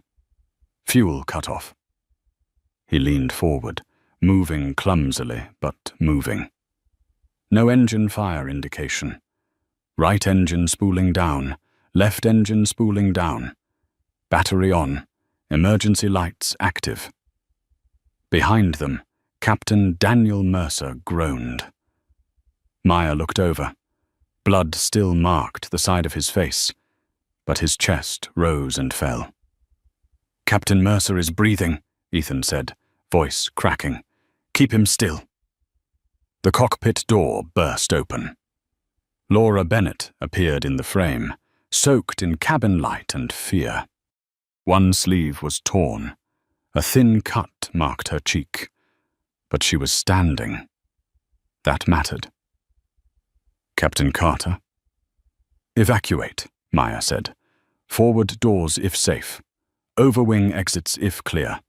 [SPEAKER 2] Fuel cut off." He leaned forward, moving clumsily, but moving. No engine fire indication. Right engine spooling down, left engine spooling down. Battery on, emergency lights active. Behind them, Captain Daniel Mercer groaned. Maya looked over. Blood still marked the side of his face, but his chest rose and fell. "Captain Mercer is breathing," Ethan said, voice cracking. "Keep him still." The cockpit door burst open. Laura Bennett appeared in the frame, soaked in cabin light and fear. One sleeve was torn. A thin cut marked her cheek. But she was standing. That mattered. "Captain Carter?" "Evacuate," Maya said. "Forward doors if safe. Overwing exits if clear.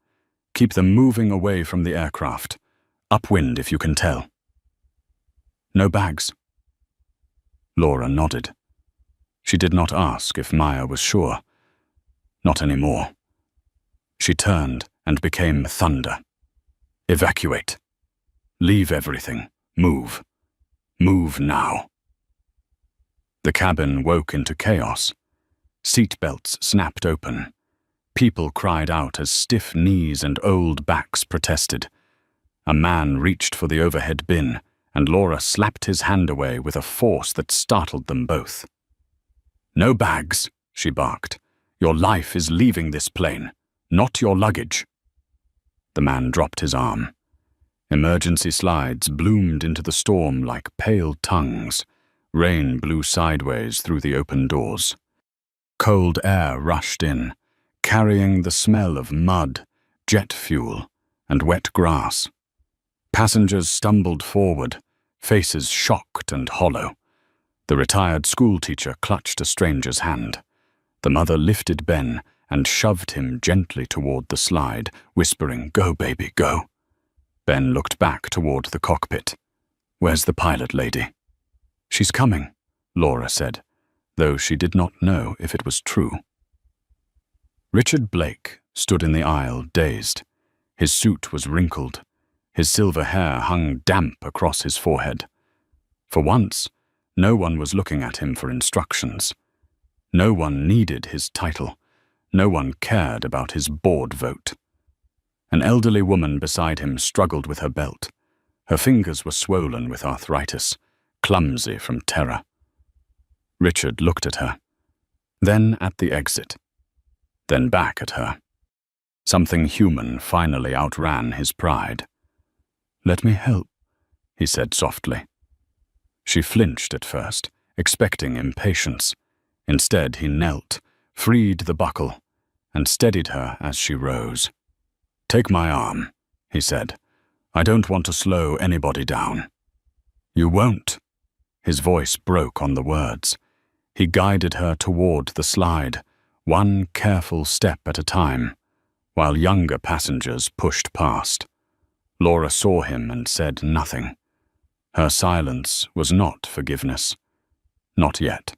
[SPEAKER 2] Keep them moving away from the aircraft. Upwind if you can tell." "No bags?" Laura nodded. She did not ask if Maya was sure. Not anymore. She turned and became thunder. "Evacuate. Leave everything. Move. Move now." The cabin woke into chaos. Seatbelts snapped open. People cried out as stiff knees and old backs protested. A man reached for the overhead bin, and Laura slapped his hand away with a force that startled them both. "No bags," she barked. "Your life is leaving this plane, not your luggage." The man dropped his arm. Emergency slides bloomed into the storm like pale tongues. Rain blew sideways through the open doors. Cold air rushed in, carrying the smell of mud, jet fuel, and wet grass. Passengers stumbled forward, faces shocked and hollow. The retired schoolteacher clutched a stranger's hand. The mother lifted Ben and shoved him gently toward the slide, whispering, "Go, baby, go." Ben looked back toward the cockpit. "Where's the pilot lady?" "She's coming," Laura said, though she did not know if it was true. Richard Blake stood in the aisle, dazed. His suit was wrinkled. His silver hair hung damp across his forehead. For once, no one was looking at him for instructions. No one needed his title. No one cared about his board vote. An elderly woman beside him struggled with her belt. Her fingers were swollen with arthritis, clumsy from terror. Richard looked at her, then at the exit, then back at her. Something human finally outran his pride. "Let me help," he said softly. She flinched at first, expecting impatience. Instead, he knelt, freed the buckle, and steadied her as she rose. "Take my arm," he said. I don't want to slow anybody down." "You won't." His voice broke on the words. He guided her toward the slide, one careful step at a time, while younger passengers pushed past. Laura saw him and said nothing. Her silence was not forgiveness. Not yet.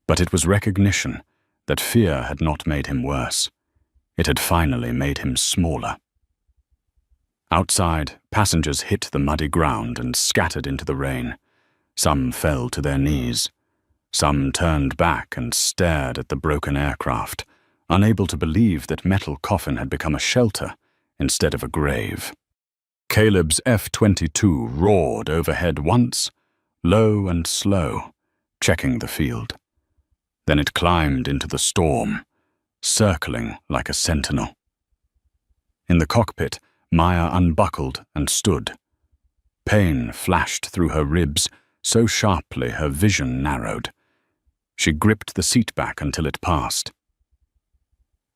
[SPEAKER 2] But it was recognition that fear had not made him worse. It had finally made him smaller. Outside, passengers hit the muddy ground and scattered into the rain. Some fell to their knees. Some turned back and stared at the broken aircraft, unable to believe that metal coffin had become a shelter instead of a grave. Caleb's F-22 roared overhead once, low and slow, checking the field. Then it climbed into the storm, circling like a sentinel. In the cockpit, Maya unbuckled and stood. Pain flashed through her ribs so sharply her vision narrowed. She gripped the seat back until it passed.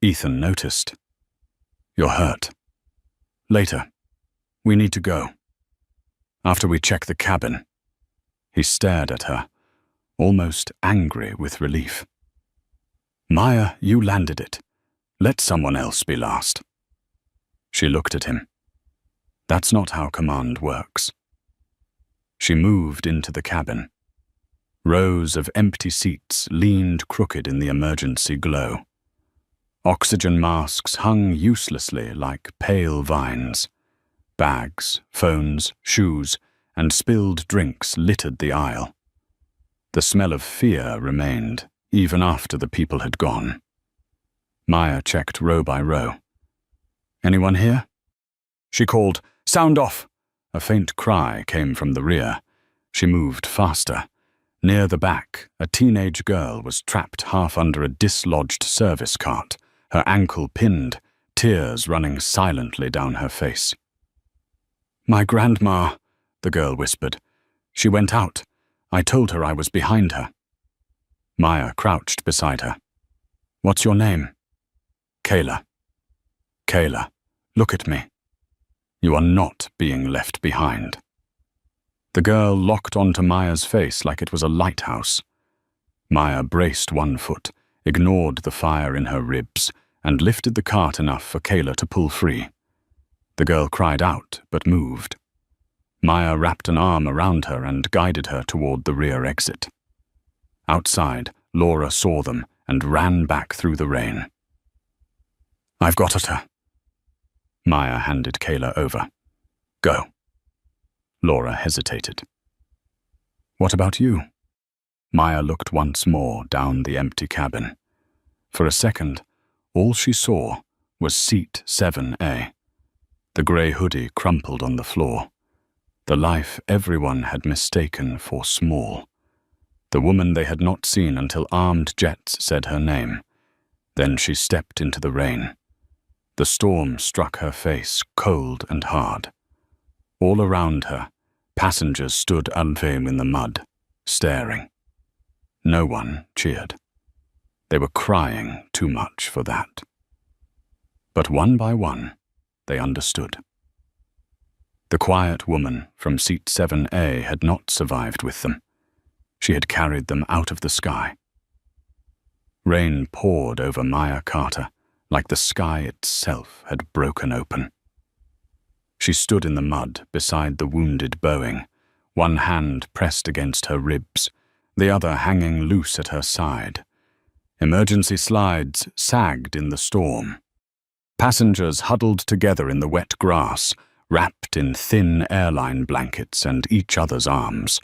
[SPEAKER 2] Ethan noticed. "You're hurt. Later. We need to go. After we check the cabin." He stared at her, almost angry with relief. "Maya, you landed it. Let someone else be last." She looked at him. "That's not how command works." She moved into the cabin. Rows of empty seats leaned crooked in the emergency glow. Oxygen masks hung uselessly like pale vines. Bags, phones, shoes, and spilled drinks littered the aisle. The smell of fear remained, even after the people had gone. Maya checked row by row. "Anyone here?" She called, "Sound off!" A faint cry came from the rear. She moved faster. Near the back, a teenage girl was trapped half under a dislodged service cart, her ankle pinned, tears running silently down her face. "My grandma," the girl whispered. "She went out. I told her I was behind her." Maya crouched beside her. "What's your name?" "Kayla." "Kayla, look at me. You are not being left behind." The girl locked onto Maya's face like it was a lighthouse. Maya braced one foot, ignored the fire in her ribs, and lifted the cart enough for Kayla to pull free. The girl cried out, but moved. Maya wrapped an arm around her and guided her toward the rear exit. Outside, Laura saw them and ran back through the rain. "I've got at her." Maya handed Kayla over. "Go." Laura hesitated. "What about you?" Maya looked once more down the empty cabin. For a second, all she saw was seat 7A. The grey hoodie crumpled on the floor. The life everyone had mistaken for small. The woman they had not seen until armed jets said her name. Then she stepped into the rain. The storm struck her face cold and hard. All around her, passengers stood unfame in the mud, staring. No one cheered. They were crying too much for that. But one by one, they understood. The quiet woman from seat 7A had not survived with them. She had carried them out of the sky. Rain poured over Maya Carter, like the sky itself had broken open. She stood in the mud beside the wounded Boeing, one hand pressed against her ribs, the other hanging loose at her side. Emergency slides sagged in the storm. Passengers huddled together in the wet grass, wrapped in thin airline blankets and each other's arms.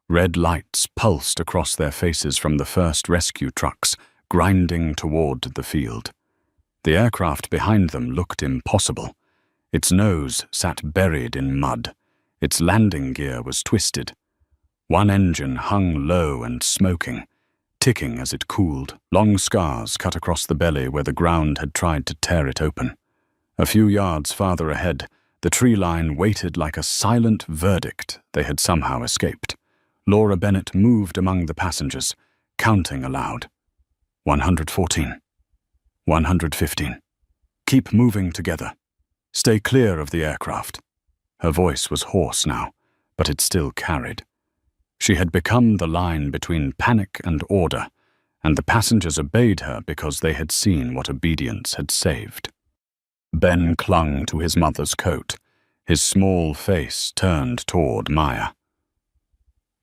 [SPEAKER 2] Red lights pulsed across their faces from the first rescue trucks, grinding toward the field. The aircraft behind them looked impossible. Its nose sat buried in mud. Its landing gear was twisted. One engine hung low and smoking, ticking as it cooled. Long scars cut across the belly where the ground had tried to tear it open. A few yards farther ahead, the tree line waited like a silent verdict they had somehow escaped. Laura Bennett moved among the passengers, counting aloud. 114. 115. Keep moving together. Stay clear of the aircraft. Her voice was hoarse now, but it still carried. She had become the line between panic and order, and the passengers obeyed her because they had seen what obedience had saved. Ben clung to his mother's coat, his small face turned toward Maya.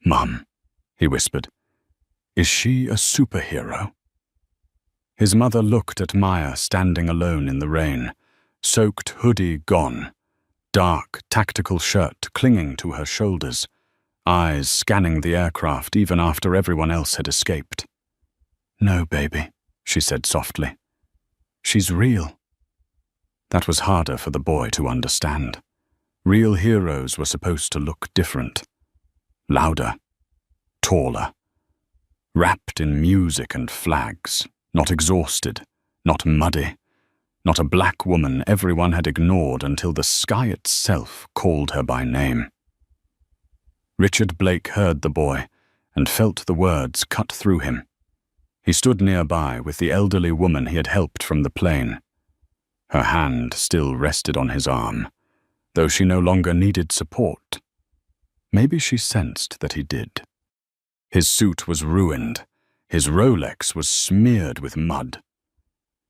[SPEAKER 2] "Mum," he whispered, "is she a superhero?" His mother looked at Maya standing alone in the rain, soaked hoodie gone, dark tactical shirt clinging to her shoulders, eyes scanning the aircraft even after everyone else had escaped. "No, baby," she said softly. "She's real." That was harder for the boy to understand. Real heroes were supposed to look different. Louder, taller, wrapped in music and flags, not exhausted, not muddy, not a black woman everyone had ignored until the sky itself called her by name. Richard Blake heard the boy and felt the words cut through him. He stood nearby with the elderly woman he had helped from the plane. Her hand still rested on his arm, though she no longer needed support. Maybe she sensed that he did. His suit was ruined. His Rolex was smeared with mud.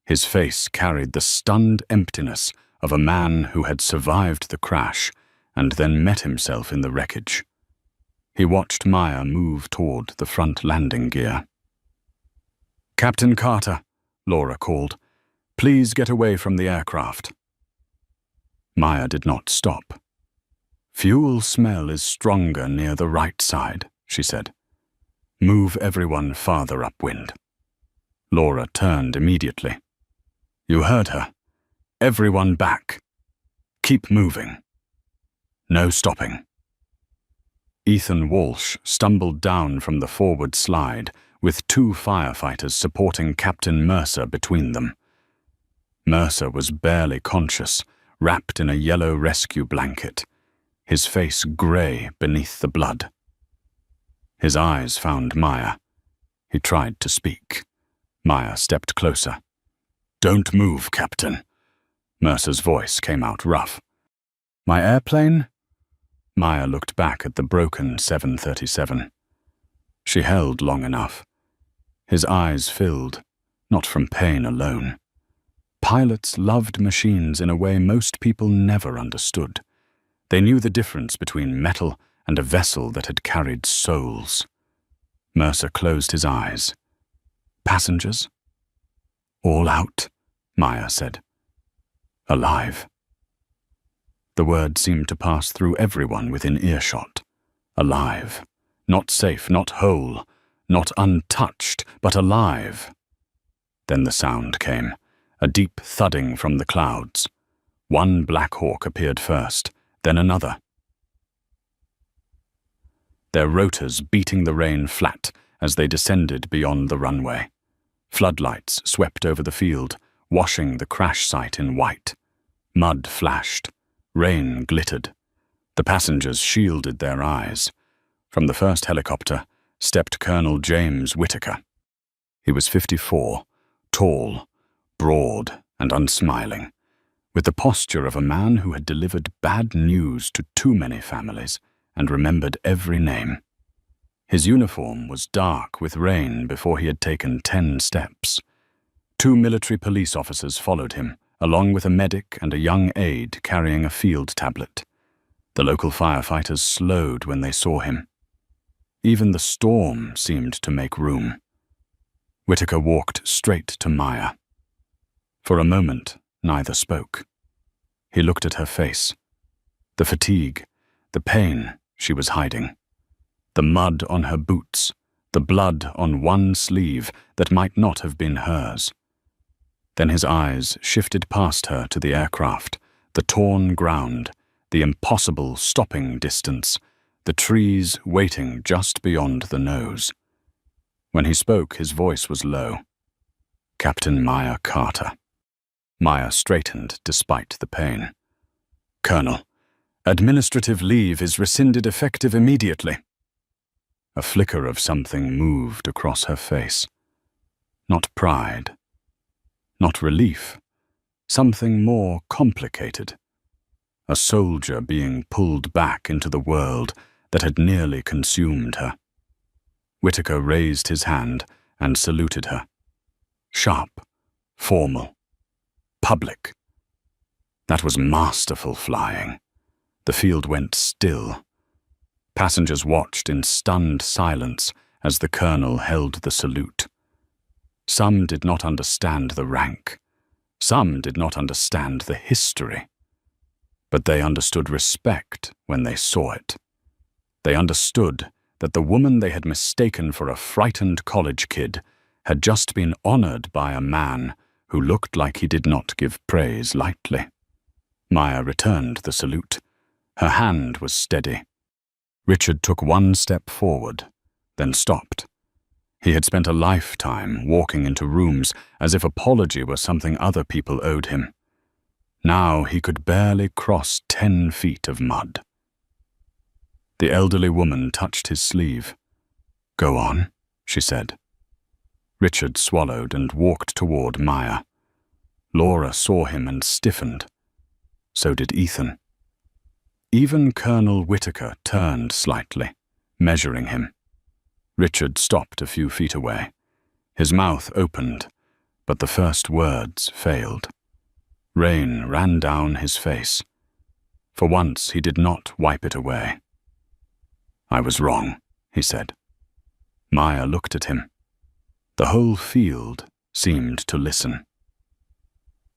[SPEAKER 2] His face carried the stunned emptiness of a man who had survived the crash and then met himself in the wreckage. He watched Maya move toward the front landing gear. "Captain Carter," Laura called, "please get away from the aircraft." Maya did not stop. "Fuel smell is stronger near the right side," she said. "Move everyone farther upwind." Laura turned immediately. "You heard her. Everyone back. Keep moving. No stopping." Ethan Walsh stumbled down from the forward slide with 2 firefighters supporting Captain Mercer between them. Mercer was barely conscious, wrapped in a yellow rescue blanket, his face grey beneath the blood. His eyes found Maya. He tried to speak. Maya stepped closer. "Don't move, Captain." Mercer's voice came out rough. "My airplane?" Maya looked back at the broken 737. She held long enough. His eyes filled, not from pain alone. Pilots loved machines in a way most people never understood. They knew the difference between metal and a vessel that had carried souls. Mercer closed his eyes. "Passengers?" "All out," Maya said. "Alive." The word seemed to pass through everyone within earshot. Alive. Not safe, not whole, not untouched, but alive. Then the sound came, a deep thudding from the clouds. One Black Hawk appeared first, then another. Their rotors beating the rain flat as they descended beyond the runway. Floodlights swept over the field, washing the crash site in white. Mud flashed. Rain glittered. The passengers shielded their eyes. From the first helicopter stepped Colonel James Whitaker. He was 54, tall, broad, and unsmiling, with the posture of a man who had delivered bad news to too many families and remembered every name. His uniform was dark with rain before he had taken 10 steps. 2 military police officers followed him, along with a medic and a young aide carrying a field tablet. The local firefighters slowed when they saw him. Even the storm seemed to make room. Whitaker walked straight to Maya. For a moment, neither spoke. He looked at her face. The fatigue, the pain she was hiding. The mud on her boots, the blood on one sleeve that might not have been hers. Then his eyes shifted past her to the aircraft, the torn ground, the impossible stopping distance, the trees waiting just beyond the nose. When he spoke, his voice was low. "Captain Maya Carter." Maya straightened despite the pain. "Colonel, administrative leave is rescinded effective immediately." A flicker of something moved across her face. Not pride. Not relief. Something more complicated. a soldier being pulled back into the world that had nearly consumed her. Whitaker raised his hand and saluted her. Sharp, formal, public. That was masterful flying. The field went still. Passengers watched in stunned silence as the colonel held the salute. Some did not understand the rank. Some did not understand the history. But they understood respect when they saw it. They understood that the woman they had mistaken for a frightened college kid had just been honored by a man who looked like he did not give praise lightly. Maya returned the salute. Her hand was steady. Richard took one step forward, then stopped. He had spent a lifetime walking into rooms as if apology were something other people owed him. Now he could barely cross 10 feet of mud. The elderly woman touched his sleeve. "Go on," she said. Richard swallowed and walked toward Maya. Laura saw him and stiffened. So did Ethan. Even Colonel Whitaker turned slightly, measuring him. Richard stopped a few feet away. His mouth opened, but the first words failed. Rain ran down his face. For once he did not wipe it away. "I was wrong," he said. Maya looked at him. The whole field seemed to listen.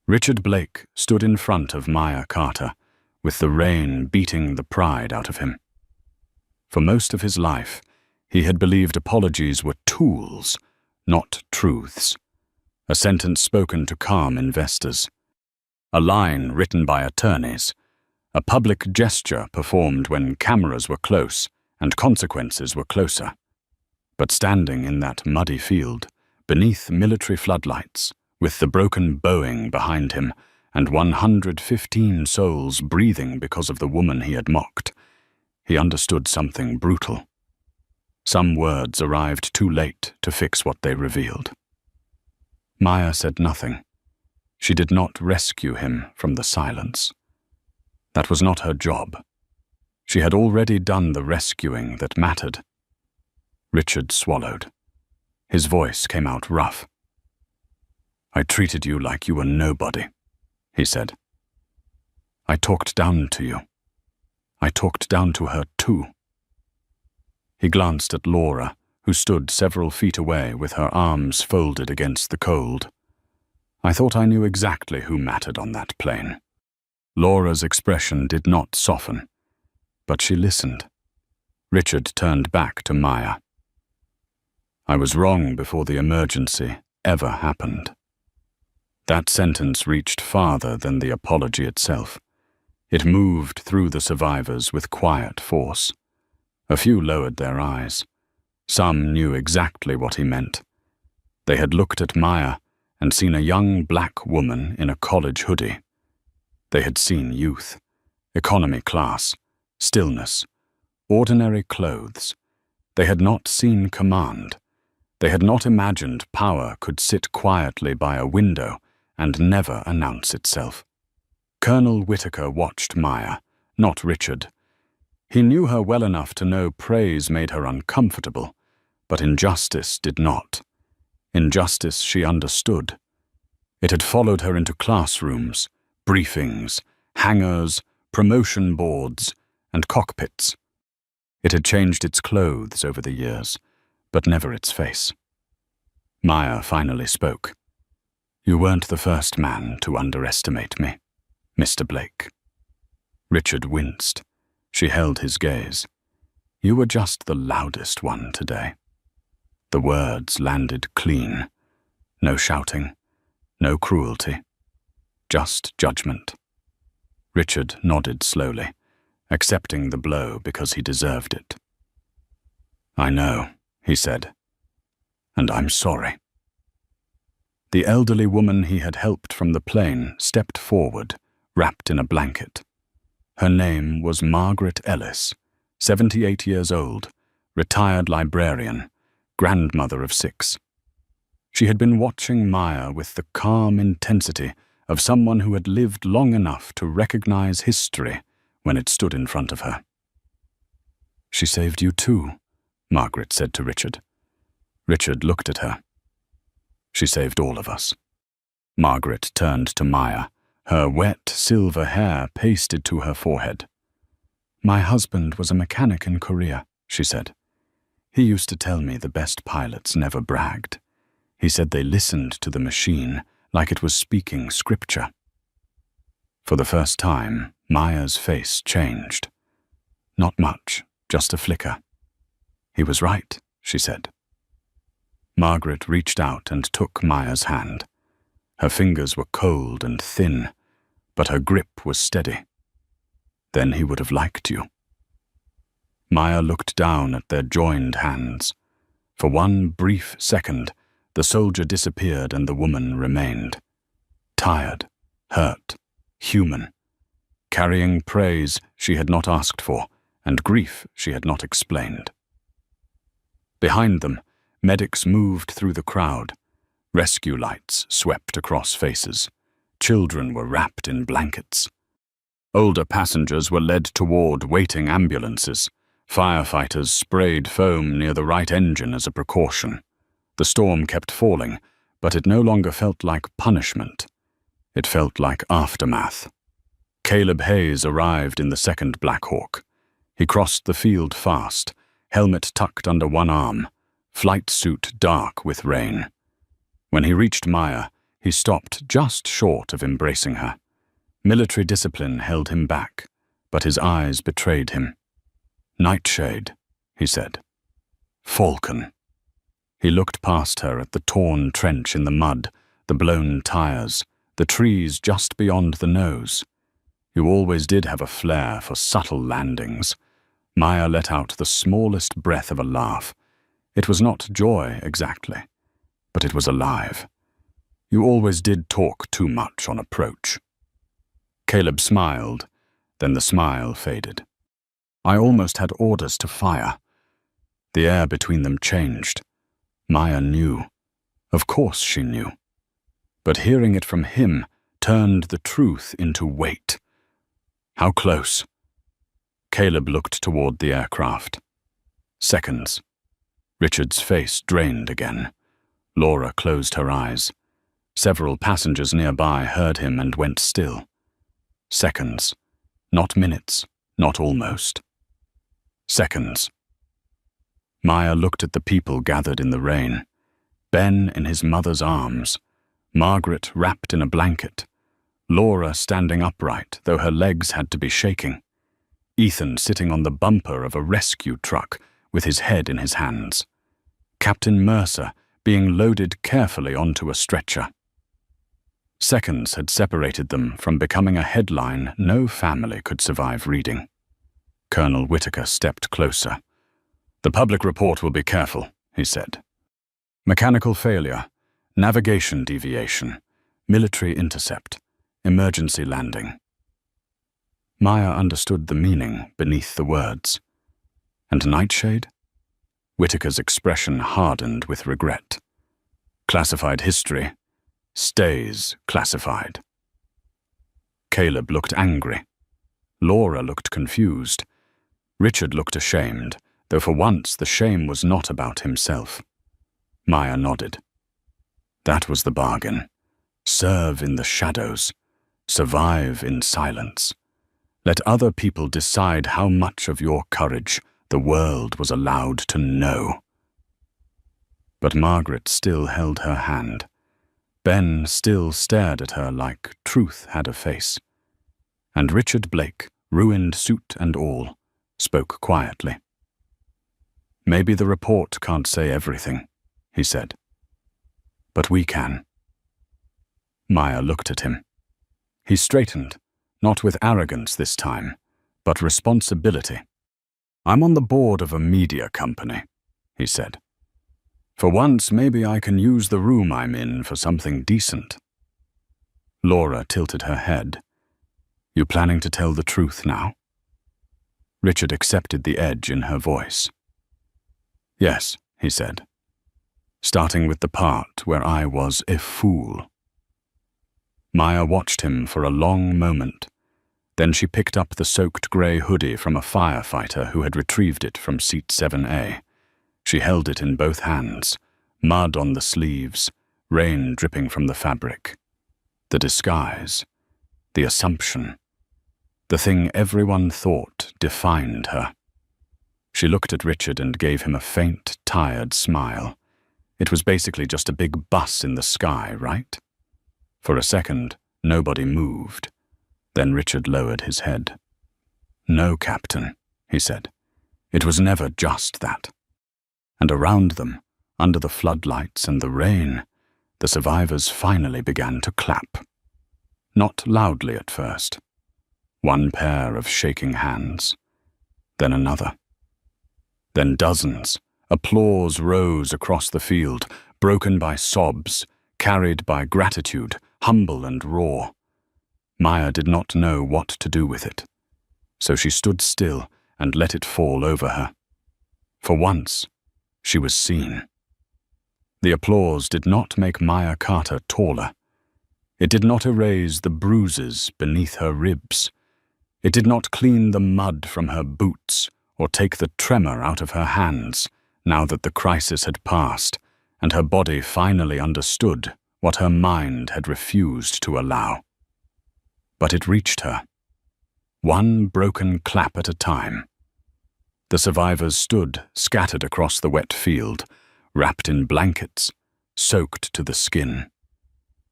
[SPEAKER 2] Richard Blake stood in front of Maya Carter, with the rain beating the pride out of him. For most of his life, he had believed apologies were tools, not truths. A sentence spoken to calm investors. A line written by attorneys. A public gesture performed when cameras were close and consequences were closer. But standing in that muddy field, beneath military floodlights, with the broken Boeing behind him and 115 souls breathing because of the woman he had mocked, he understood something brutal. Some words arrived too late to fix what they revealed. Maya said nothing. She did not rescue him from the silence. That was not her job. She had already done the rescuing that mattered. Richard swallowed. His voice came out rough. "I treated you like you were nobody," he said. "I talked down to you. I talked down to her too." He glanced at Laura, who stood several feet away with her arms folded against the cold. "I thought I knew exactly who mattered on that plane." Laura's expression did not soften, but she listened. Richard turned back to Maya. "I was wrong before the emergency ever happened." That sentence reached farther than the apology itself. It moved through the survivors with quiet force. A few lowered their eyes. Some knew exactly what he meant. They had looked at Maya and seen a young black woman in a college hoodie. They had seen youth, economy class, stillness, ordinary clothes. They had not seen command. They had not imagined power could sit quietly by a window and never announce itself. Colonel Whitaker watched Maya, not Richard. He knew her well enough to know praise made her uncomfortable, but injustice did not. Injustice she understood. It had followed her into classrooms, briefings, hangars, promotion boards, and cockpits. It had changed its clothes over the years, but never its face. Maya finally spoke. "You weren't the first man to underestimate me, Mr. Blake." Richard winced. She held his gaze. "You were just the loudest one today." The words landed clean. No shouting, no cruelty, just judgment. Richard nodded slowly, accepting the blow because he deserved it. "I know," he said, "and I'm sorry." The elderly woman he had helped from the plane stepped forward, wrapped in a blanket. Her name was Margaret Ellis, 78 years old, retired librarian, grandmother of 6. She had been watching Maya with the calm intensity of someone who had lived long enough to recognize history when it stood in front of her. "She saved you too," Margaret said to Richard. Richard looked at her. "She saved all of us." Margaret turned to Maya, her wet silver hair pasted to her forehead. "My husband was a mechanic in Korea," she said. "He used to tell me the best pilots never bragged. He said they listened to the machine like it was speaking scripture." For the first time, Maya's face changed. Not much, just a flicker. "He was right," she said. Margaret reached out and took Maya's hand. Her fingers were cold and thin, but her grip was steady. "Then he would have liked you." Maya looked down at their joined hands. For one brief second, the soldier disappeared and the woman remained. Tired, hurt, human, carrying praise she had not asked for and grief she had not explained. Behind them, medics moved through the crowd. Rescue lights swept across faces. Children were wrapped in blankets. Older passengers were led toward waiting ambulances. Firefighters sprayed foam near the right engine as a precaution. The storm kept falling, but it no longer felt like punishment. It felt like aftermath. Caleb Hayes arrived in the second Black Hawk. He crossed the field fast, helmet tucked under one arm, flight suit dark with rain. When he reached Maya, he stopped just short of embracing her. Military discipline held him back, but his eyes betrayed him. "Nightshade," he said. "Falcon." He looked past her at the torn trench in the mud, the blown tires, the trees just beyond the nose. You always did have a flair for subtle landings. Maya let out the smallest breath of a laugh. It was not joy exactly, but it was alive. You always did talk too much on approach. Caleb smiled, then the smile faded. "I almost had orders to fire." The air between them changed. Maya knew. Of course she knew. But hearing it from him turned the truth into weight. "How close?" Caleb looked toward the aircraft. Seconds. Richard's face drained again. Laura closed her eyes. Several passengers nearby heard him and went still. Seconds. Not minutes, not almost. Seconds. Maya looked at the people gathered in the rain. Ben in his mother's arms. Margaret wrapped in a blanket. Laura standing upright, though her legs had to be shaking. Ethan sitting on the bumper of a rescue truck with his head in his hands. Captain Mercer being loaded carefully onto a stretcher. Seconds had separated them from becoming a headline no family could survive reading. Colonel Whitaker stepped closer. "The public report will be careful," he said. "Mechanical failure, navigation deviation, military intercept, emergency landing." Maya understood the meaning beneath the words. And Nightshade? Whitaker's expression hardened with regret. Classified history stays classified. Caleb looked angry. Laura looked confused. Richard looked ashamed, though for once the shame was not about himself. Maya nodded. That was the bargain. Serve in the shadows. Survive in silence. Let other people decide how much of your courage the world was allowed to know. But Margaret still held her hand. Ben still stared at her like truth had a face. And Richard Blake, ruined suit and all, spoke quietly. "Maybe the report can't say everything," he said. "But we can." Maya looked at him. He straightened, not with arrogance this time, but responsibility. "I'm on the board of a media company," he said. "For once, maybe I can use the room I'm in for something decent." Laura tilted her head. "You planning to tell the truth now?" Richard accepted the edge in her voice. "Yes," he said, "starting with the part where I was a fool." Maya watched him for a long moment. Then she picked up the soaked grey hoodie from a firefighter who had retrieved it from seat 7A. She held it in both hands, mud on the sleeves, rain dripping from the fabric. The disguise, the assumption, the thing everyone thought defined her. She looked at Richard and gave him a faint, tired smile. It was basically just a big bus in the sky, right? For a second, nobody moved. Then Richard lowered his head. "No, Captain," he said. "It was never just that." And around them, under the floodlights and the rain, the survivors finally began to clap. Not loudly at first. One pair of shaking hands. Then another. Then dozens. Applause rose across the field, broken by sobs, carried by gratitude, humble and raw. Maya did not know what to do with it, so she stood still and let it fall over her. For once, she was seen. The applause did not make Maya Carter taller. It did not erase the bruises beneath her ribs. It did not clean the mud from her boots or take the tremor out of her hands now that the crisis had passed and her body finally understood what her mind had refused to allow. But it reached her. One broken clap at a time. The survivors stood scattered across the wet field, wrapped in blankets, soaked to the skin.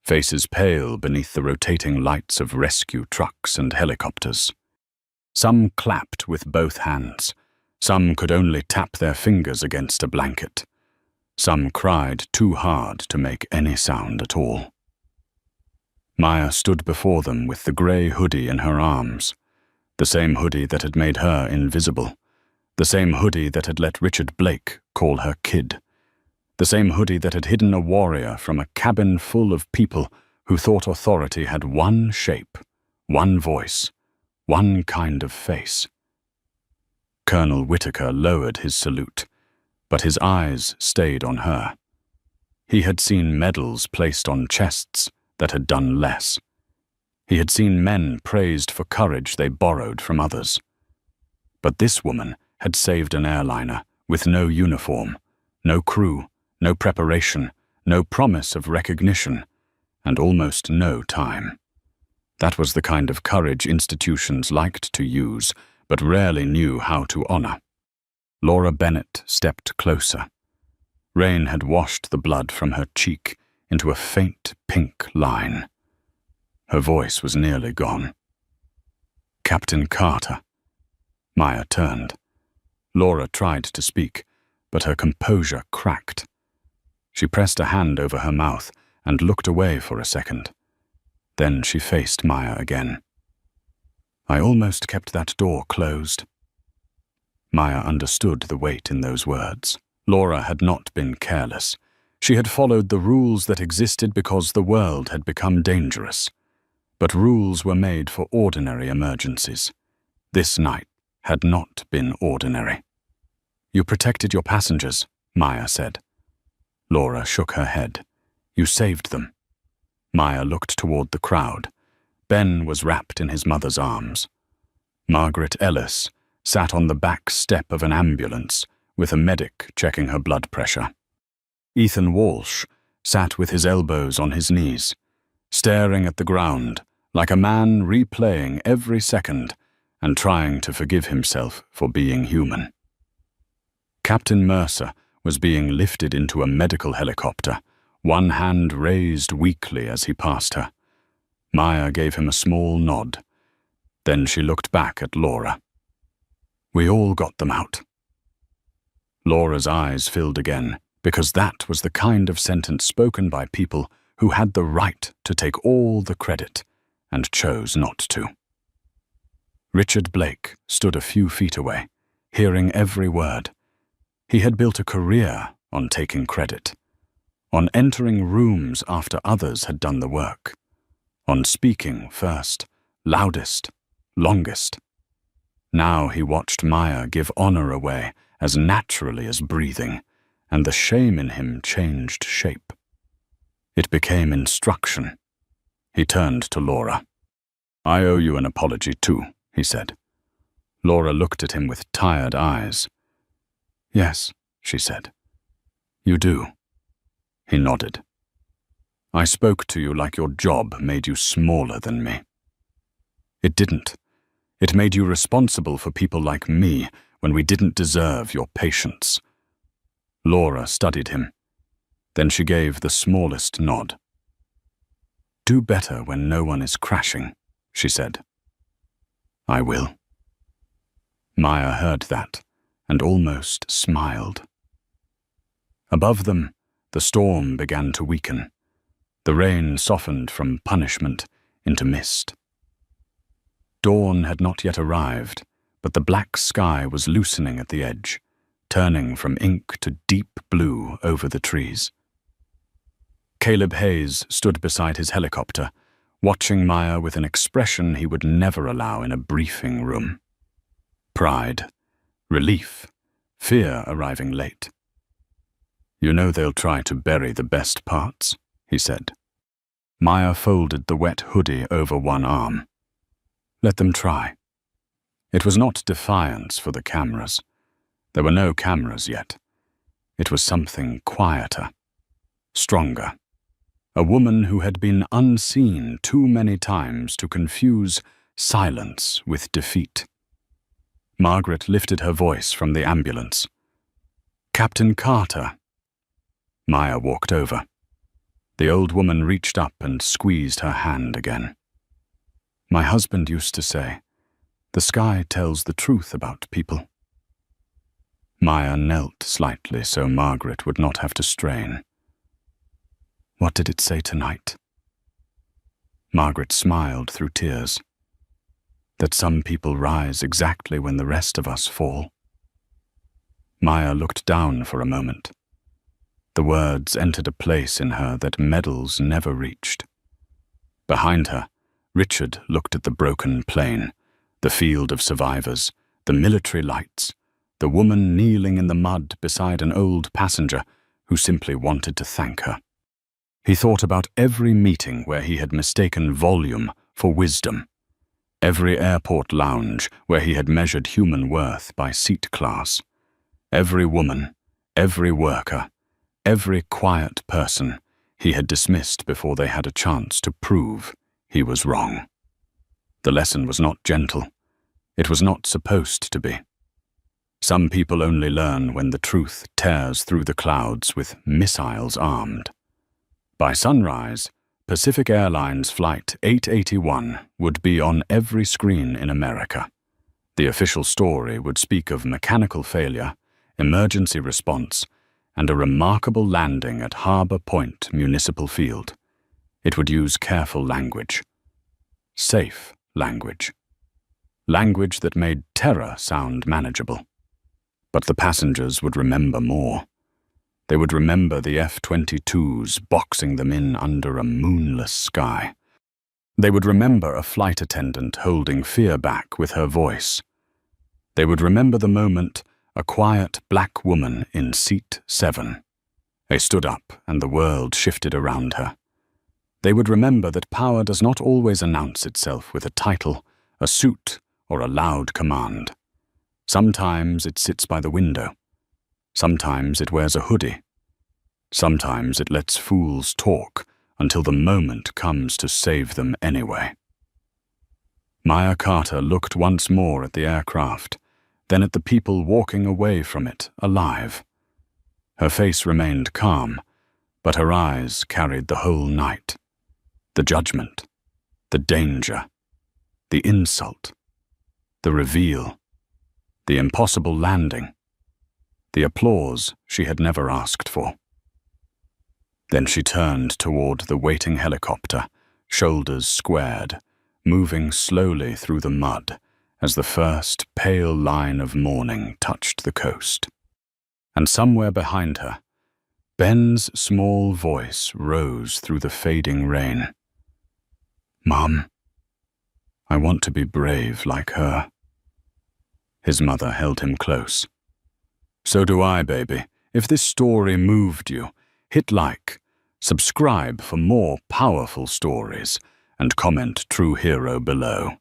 [SPEAKER 2] Faces pale beneath the rotating lights of rescue trucks and helicopters. Some clapped with both hands. Some could only tap their fingers against a blanket. Some cried too hard to make any sound at all. Maya stood before them with the grey hoodie in her arms, the same hoodie that had made her invisible, the same hoodie that had let Richard Blake call her kid, the same hoodie that had hidden a warrior from a cabin full of people who thought authority had one shape, one voice, one kind of face. Colonel Whitaker lowered his salute, but his eyes stayed on her. He had seen medals placed on chests that had done less. He had seen men praised for courage they borrowed from others. But this woman had saved an airliner with no uniform, no crew, no preparation, no promise of recognition, and almost no time. That was the kind of courage institutions liked to use, but rarely knew how to honor. Laura Bennett stepped closer. Rain had washed the blood from her cheek into a faint pink line. Her voice was nearly gone. "Captain Carter." Maya turned. Laura tried to speak, but her composure cracked. She pressed a hand over her mouth and looked away for a second. Then she faced Maya again. "I almost kept that door closed." Maya understood the weight in those words. Laura had not been careless. She had followed the rules that existed because the world had become dangerous. But rules were made for ordinary emergencies. This night had not been ordinary. "You protected your passengers," Maya said. Laura shook her head. "You saved them." Maya looked toward the crowd. Ben was wrapped in his mother's arms. Margaret Ellis sat on the back step of an ambulance with a medic checking her blood pressure. Ethan Walsh sat with his elbows on his knees, staring at the ground like a man replaying every second and trying to forgive himself for being human. Captain Mercer was being lifted into a medical helicopter, one hand raised weakly as he passed her. Maya gave him a small nod. Then she looked back at Laura. "We all got them out." Laura's eyes filled again, because that was the kind of sentence spoken by people who had the right to take all the credit and chose not to. Richard Blake stood a few feet away, hearing every word. He had built a career on taking credit, on entering rooms after others had done the work, on speaking first, loudest, longest. Now he watched Maya give honor away as naturally as breathing, and the shame in him changed shape. It became instruction. He turned to Laura. "I owe you an apology too," he said. Laura looked at him with tired eyes. "Yes," she said. "You do." He nodded. "I spoke to you like your job made you smaller than me." "It didn't. It made you responsible for people like me when we didn't deserve your patience." Laura studied him. Then she gave the smallest nod. "Do better when no one is crashing," she said. "I will." Maya heard that and almost smiled. Above them, the storm began to weaken. The rain softened from punishment into mist. Dawn had not yet arrived, but the black sky was loosening at the edge, turning from ink to deep blue over the trees. Caleb Hayes stood beside his helicopter, watching Maya with an expression he would never allow in a briefing room. Pride, relief, fear arriving late. "You know they'll try to bury the best parts," he said. Maya folded the wet hoodie over one arm. "Let them try." It was not defiance for the cameras. There were no cameras yet. It was something quieter, stronger. A woman who had been unseen too many times to confuse silence with defeat. Margaret lifted her voice from the ambulance. "Captain Carter." Maya walked over. The old woman reached up and squeezed her hand again. "My husband used to say, the sky tells the truth about people." Maya knelt slightly so Margaret would not have to strain. "What did it say tonight?" Margaret smiled through tears. "That some people rise exactly when the rest of us fall." Maya looked down for a moment. The words entered a place in her that medals never reached. Behind her, Richard looked at the broken plane, the field of survivors, the military lights, the woman kneeling in the mud beside an old passenger who simply wanted to thank her. He thought about every meeting where he had mistaken volume for wisdom, every airport lounge where he had measured human worth by seat class, every woman, every worker, every quiet person he had dismissed before they had a chance to prove he was wrong. The lesson was not gentle. It was not supposed to be. Some people only learn when the truth tears through the clouds with missiles armed. By sunrise, Pacific Airlines Flight 881 would be on every screen in America. The official story would speak of mechanical failure, emergency response, and a remarkable landing at Harbor Point Municipal Field. It would use careful language. Safe language. Language that made terror sound manageable. But the passengers would remember more. They would remember the F-22s boxing them in under a moonless sky. They would remember a flight attendant holding fear back with her voice. They would remember the moment a quiet black woman in seat 7. They stood up and the world shifted around her. They would remember that power does not always announce itself with a title, a suit, or a loud command. Sometimes it sits by the window. Sometimes it wears a hoodie. Sometimes it lets fools talk until the moment comes to save them anyway. Maya Carter looked once more at the aircraft, then at the people walking away from it alive. Her face remained calm, but her eyes carried the whole night. The judgment, the danger, the insult, the reveal, the impossible landing, the applause she had never asked for. Then she turned toward the waiting helicopter, shoulders squared, moving slowly through the mud as the first pale line of morning touched the coast. And somewhere behind her, Ben's small voice rose through the fading rain. "Mom, I want to be brave like her." His mother held him close. "So do I, baby. If this story moved you, hit like, subscribe for more powerful stories, and comment true hero below.